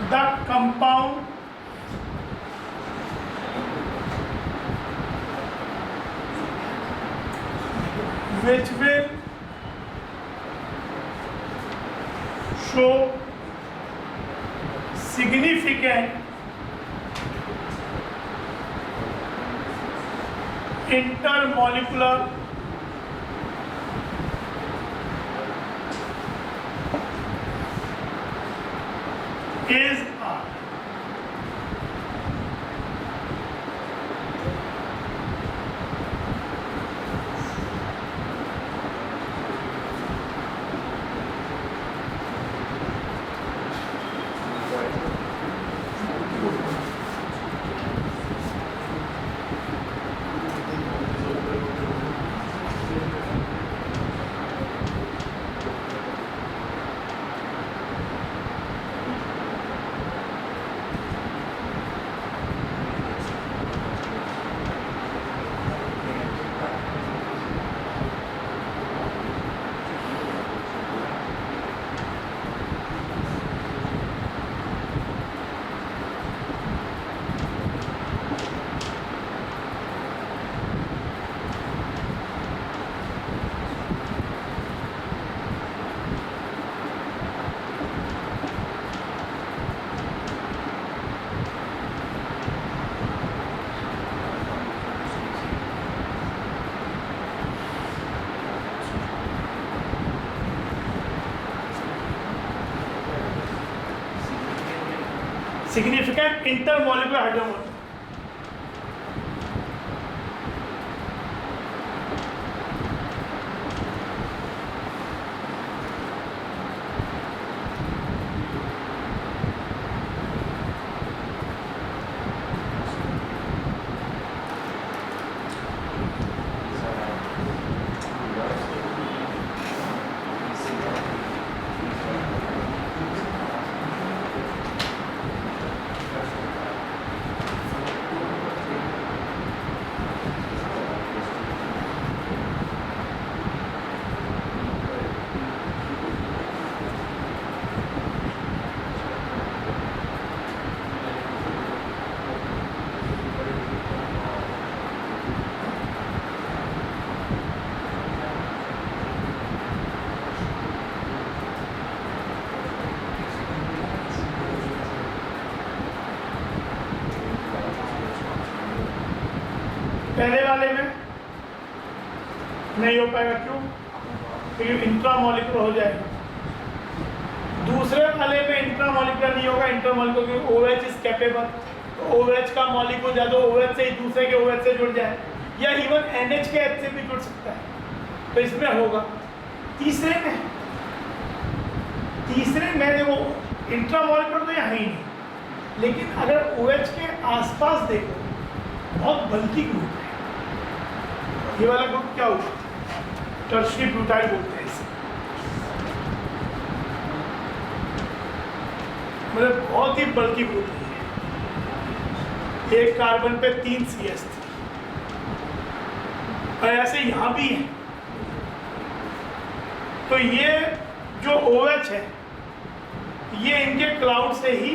The compound which will show significant intermolecular is R. Significant intermolecular hydrogen. पहले वाले में नहीं हो पाएगा, क्यों? क्योंकि इंट्रामॉलिक्यूलर हो जाएगा। दूसरे वाले में इंट्रामॉलिक्यूलर नहीं होगा, इंटरमॉलिक्यूलर, क्योंकि OH इज कैपेबल। तो OH का मॉलिक्यूल या तो OH से ही दूसरे के OH से जुड़ जाए, या इवन NH के H से भी जुड़ सकता है, तो इसमें होगा। तीसरे में देखो इंट्रामॉलिक्यूलर तो यहाँ ही नहीं, लेकिन अगर OH के आसपास देखो बहुत बल्कि ग्रुप है। ये वाला ग्रुप क्या होगा? टर्शियरी ब्यूटाइल बोलते हैं इसे। मतलब बहुत ही बल्कि ग्रुप है। एक कार्बन पे 3 CH थी, और ऐसे यहाँ भी है। तो ये जो OH है, ये इनके क्लाउड से ही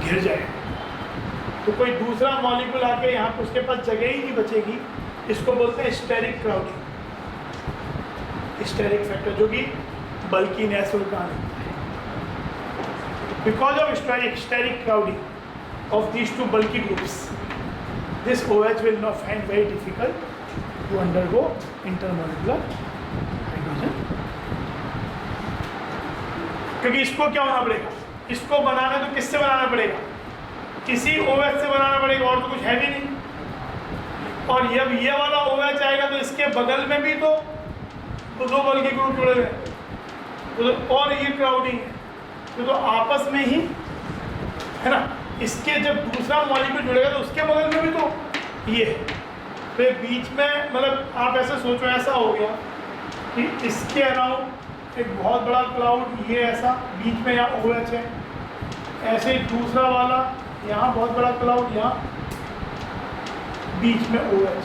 घिर जाएगा। तो कोई दूसरा मॉलिक्यूल आके यहाँ पे उसके पास जगह ही नहीं बचेगी। इसको बोलते हैं स्टेरिक क्राउडिंग, स्टेरिक फैक्टर, जो कि बल्कीनेस का कारण है। Because of steric crowding of these two bulky groups, this OH will not find very difficult to undergo intermolecular hydrogen। क्योंकि इसको क्या होना पड़ेगा? इसको बनाना तो किससे बनाना पड़ेगा? किसी OH से बनाना पड़ेगा, और तो कुछ है भी नहीं। और जब ये वाला OH आएगा तो इसके बगल में भी तो दो बल्कि ग्रुप जुड़े हुए हैं, तो और ये क्राउडिंग है, तो आपस में ही है ना। इसके जब दूसरा मॉलिक्यूल जुड़ेगा तो उसके बगल में भी तो ये, तो बीच में, मतलब आप ऐसे सोचो, ऐसा हो गया कि इसके अराउंड एक बहुत बड़ा क्लाउड, ये ऐसा बीच में यहाँ OH है, ऐसे ही दूसरा वाला यहाँ बहुत बड़ा क्लाउड, यहाँ बीच में OH,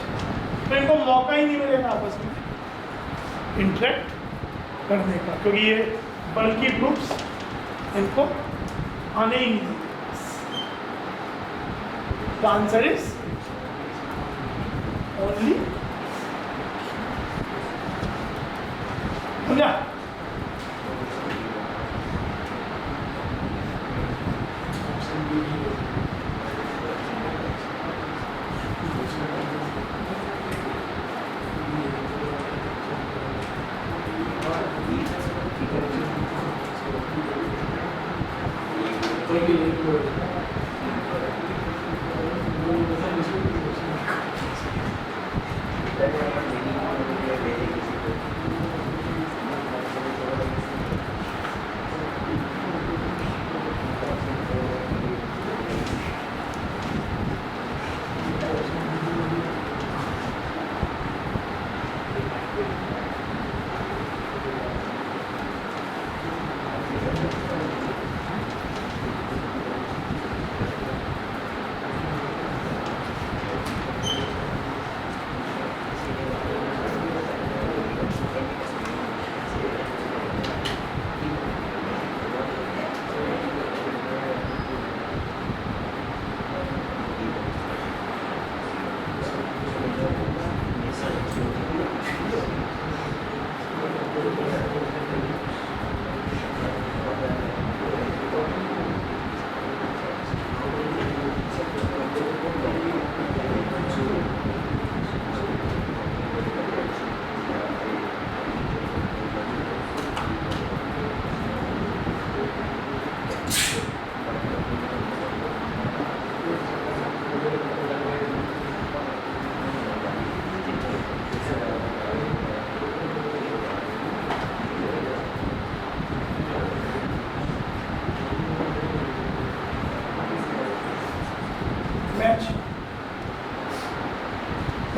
तो इनको मौका ही नहीं मिलेगा आपस में इंटरेक्ट करने का, क्योंकि ये बल्कि ग्रुप्स इनको आने ही नहीं देते। The answer is only समझा?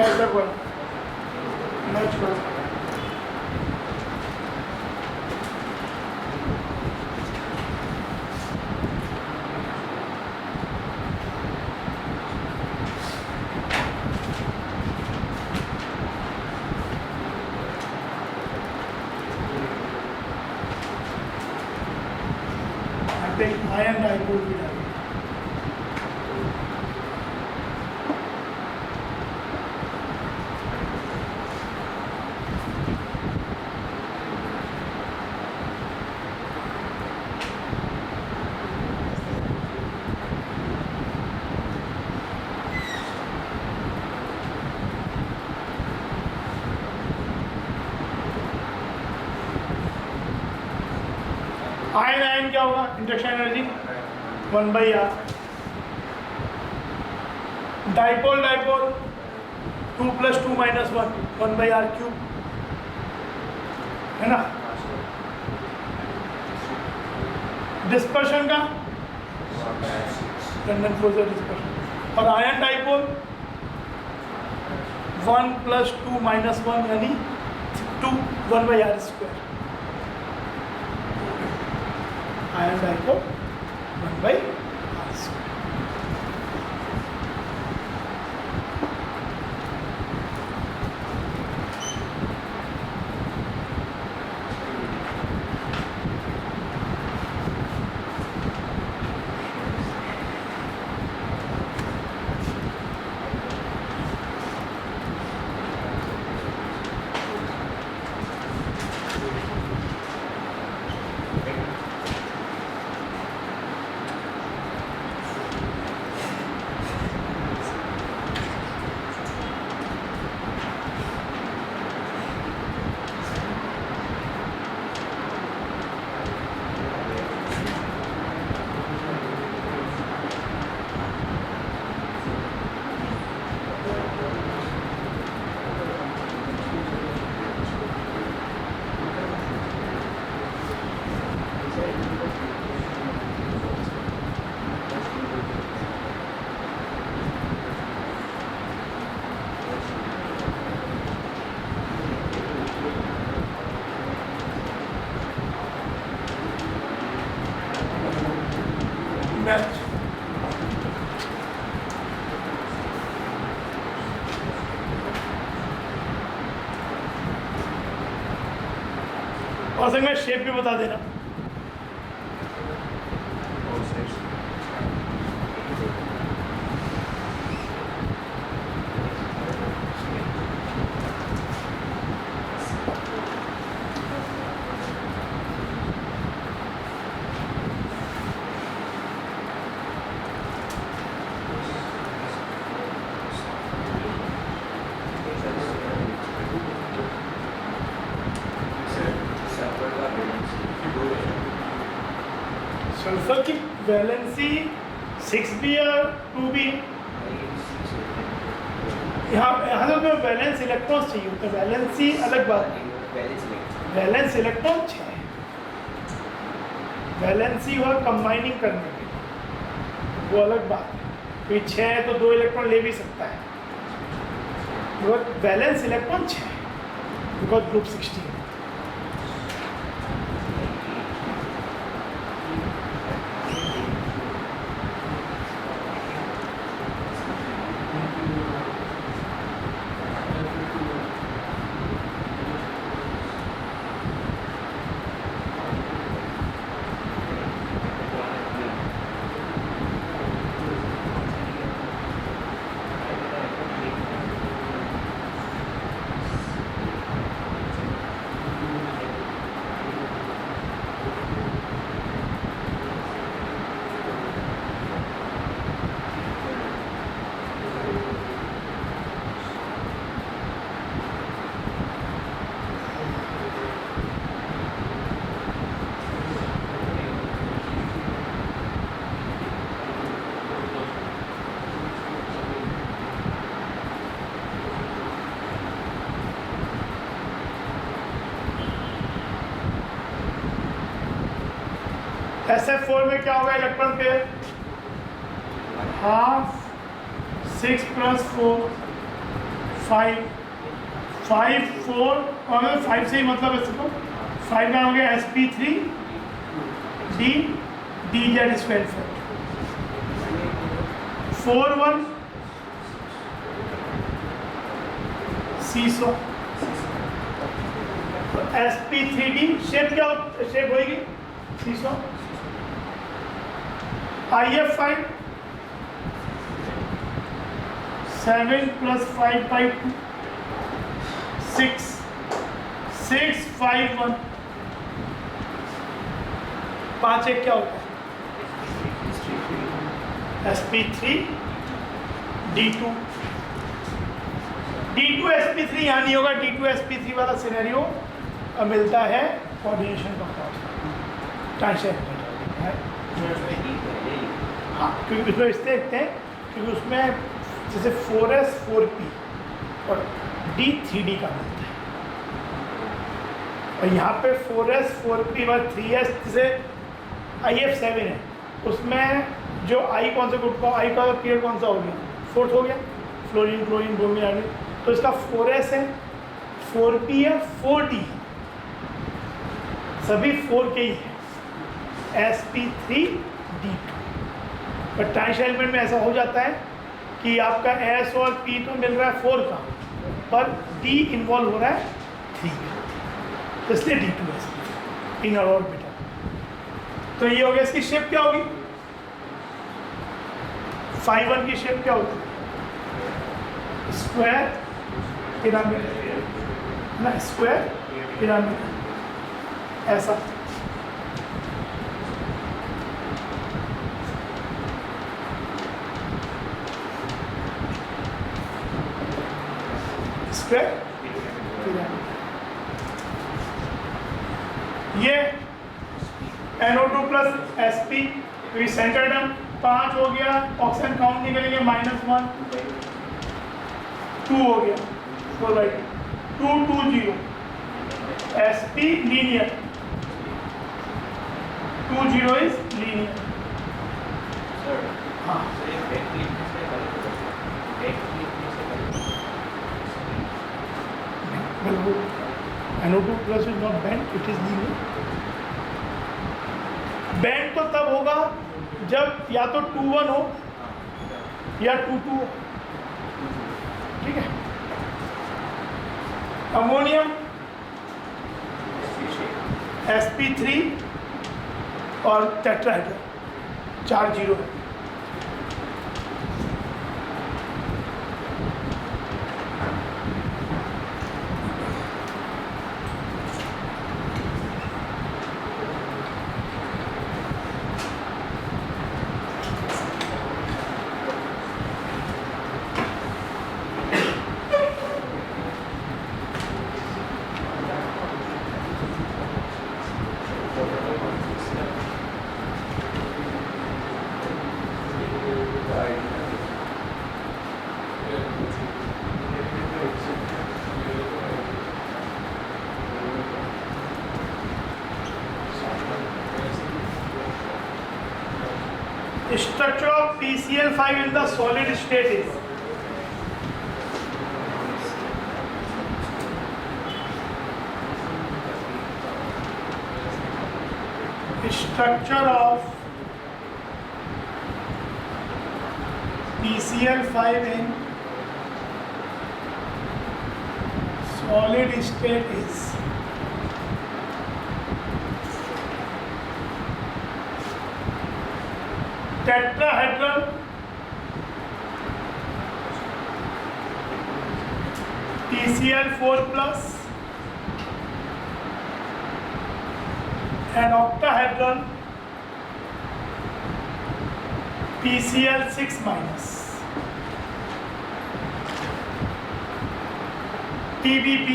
ऐसा करो, मैच करो। आयन डाइपोल भी डालें। आयन आयन क्या होगा, induction energy 1/r। Dipole dipole 2 + 2 - 1 1/r³ है ना। डिस्पर्शन का लंदन क्लोजर डिस्पर्शन। और आयन डाइपोल 1 + 2 - 1 यानी 2 1/r²। Ion dipole 1/r²। Match और संग में शेप भी बता देना। सल्फर की वैलेंसी 6b और 2b। यहाँ तो वैलेंस इलेक्ट्रॉन्स चाहिए, तो वैलेंसी अलग बात है। वैलेंस इलेक्ट्रॉन 6 है, वैलेंसी हुआ कंबाइनिंग करने के, वो अलग बात है। कोई 6 है तो 2 इलेक्ट्रॉन ले भी सकता है, वैलेंस इलेक्ट्रॉन 6 है बिकॉज ग्रुप 16। SF4 में क्या होगा इलेक्ट्रॉन पेयर, हाफ 6 + 4 5 5 4 और 5 से ही मतलब है इसको 5 का हो गया sp3 d dz स्क्वायर 4 1 सीसो sp3d शेप क्या शेप होगी सीसो if5 7 plus 5 by 2 6 6 5 1 5 एक क्या होता है sp3 d2 sp3 यहाँ नहीं होगा d2 sp3 वाला सिनेरियो मिलता है कोऑर्डिनेशन का ट्रांसलेट है। हाँ क्योंकि उसमें इससे देखते हैं क्योंकि उसमें जैसे 4s 4p और d 3d का मिलता है और यहाँ पे 4s 4p और 3s जैसे if7 है उसमें जो I कौन सा ग्रुप का I का पीरियड कौन सा हो गया 4th हो गया फ्लोरीन क्लोरीन ब्रोमीन आयोडीन तो इसका 4s है 4p है 4d सभी 4 के ही है sp3d2 पर ट्रांस एलिमेंट में ऐसा हो जाता है कि आपका s और p तो मिल रहा है 4 का पर d इन्वॉल्व हो रहा है 3 का तो इसलिए d2 है इनर ऑर्बिटल। तो ये हो गया इसकी शेप क्या होगी 5 1 की शेप क्या होती है स्क्वायर पिरामिड ना स्क्वायर पिरामिड ऐसा स्क्वायर पिरामिड ये NO2 प्लस sp तो सेंटर टर्म 5 हो गया ऑक्सीजन काउंट निकलेंगे -1 2 हो गया 4/2 2 2 0 sp लीनियर 2 0 इज लीनियर। हाँ NO2 plus is not bent, it is linear. Band तो तब होगा जब या तो 2 1 हो या 2 2 हो, ठीक है। अमोनियम sp3 और टेट्राहेड्रल 4 0 है। Structure of PCl5 in the solid state is structure of PCl5 in solid state is tetrahedral PCl4 plus and octahedral PCl6 minus TBP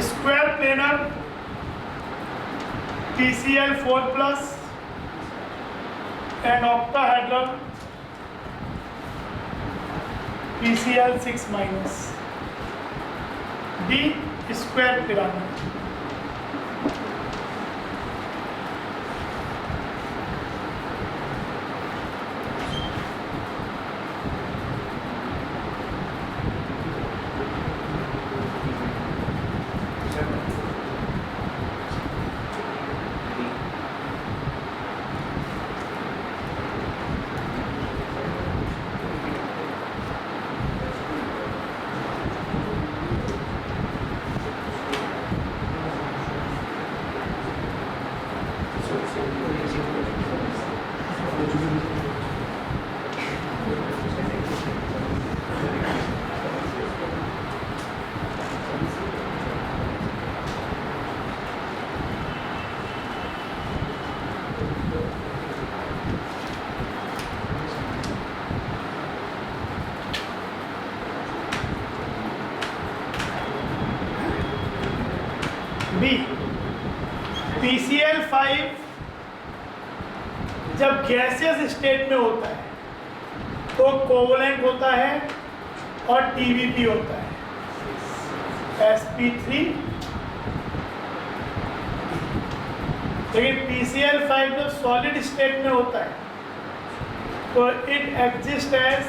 square planar PCl4 plus and octahedral PCl6 minus D square pyramid. PCl5 जब gaseous state में होता है तो covalent होता है और TBP होता है sp3। लेकिन PCl5 जब सॉलिड स्टेट में होता है तो it exist as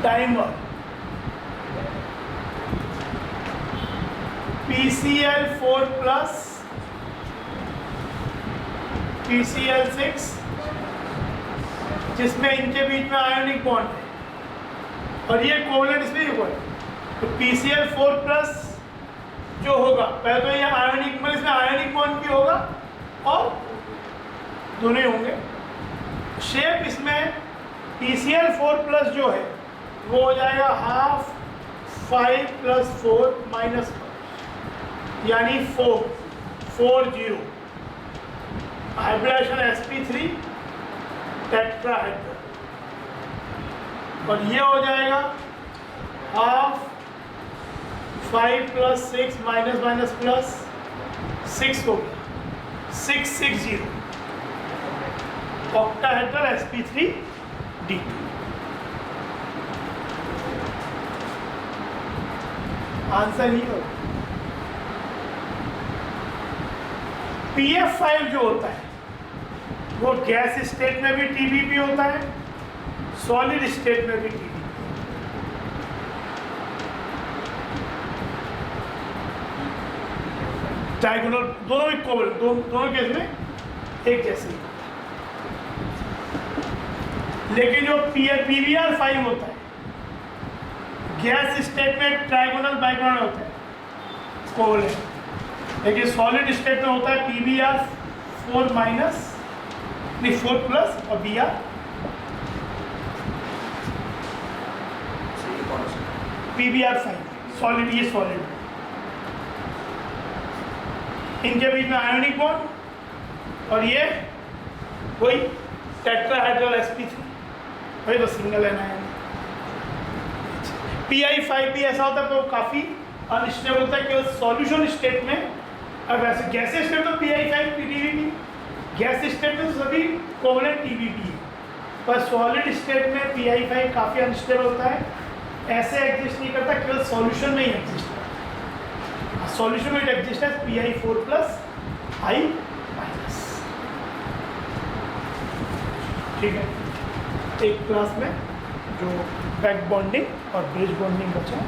dimer. PCl4 plus PCl6 जिसमें इनके बीच में आयोनिक बॉन्ड है और ये कोवलेंट इसमें ही हुआ है। तो PCl4 प्लस जो होगा पहले तो ये आयोनिक मतलब इसमें आयोनिक बॉन्ड भी होगा और दोनों ही होंगे। शेप इसमें PCl4 प्लस जो है वो हो जाएगा 1/2 5 + 4 - 1 यानी 4 हाइब्रिडाइजेशन sp3 टेट्राहेड्रल। और ये हो जाएगा 1/2 5 + 6 - -6 हो गया 660 ऑक्टाहेड्रल sp3d2। आंसर ही हो। PF5 जो होता है वो गैस स्टेट में भी TBP होता है, सॉलिड स्टेट में भी TBP। डायगोनल दोनों इक्वल, दोनों केस में एक जैसे ही। लेकिन जो PBr5 होता है गैस स्टेट में ट्राइगोनल बाइगोनल होता है कोवलेंट, लेकिन सॉलिड स्टेट में होता है PBr4 माइनस 4 प्लस और Br PBr5 सॉलिड, ये सॉलिड इनके बीच में आयोनिक बॉन्ड और ये वही टेट्राहेड्रल sp3 वही तो सिंगल एनायन। PI5 भी ऐसा होता है तो काफ़ी अनस्टेबल होता है केवल सॉल्यूशन स्टेट में। अब वैसे गैसेस स्टेट तो PI5 TBP, गैस स्टेट में तो सभी कोवलेंट TBP है, पर सॉलिड स्टेट में PI5 काफ़ी अनस्टेबल होता है, ऐसे एग्जिस्ट नहीं करता, केवल सॉल्यूशन में ही एग्जिस्ट करता है। सॉल्यूशन में इट एग्जिस्ट है PI4 प्लस I माइनस। ठीक है, एक क्लास में जो बैक बॉन्डिंग और ब्रिज बॉन्डिंग बचा है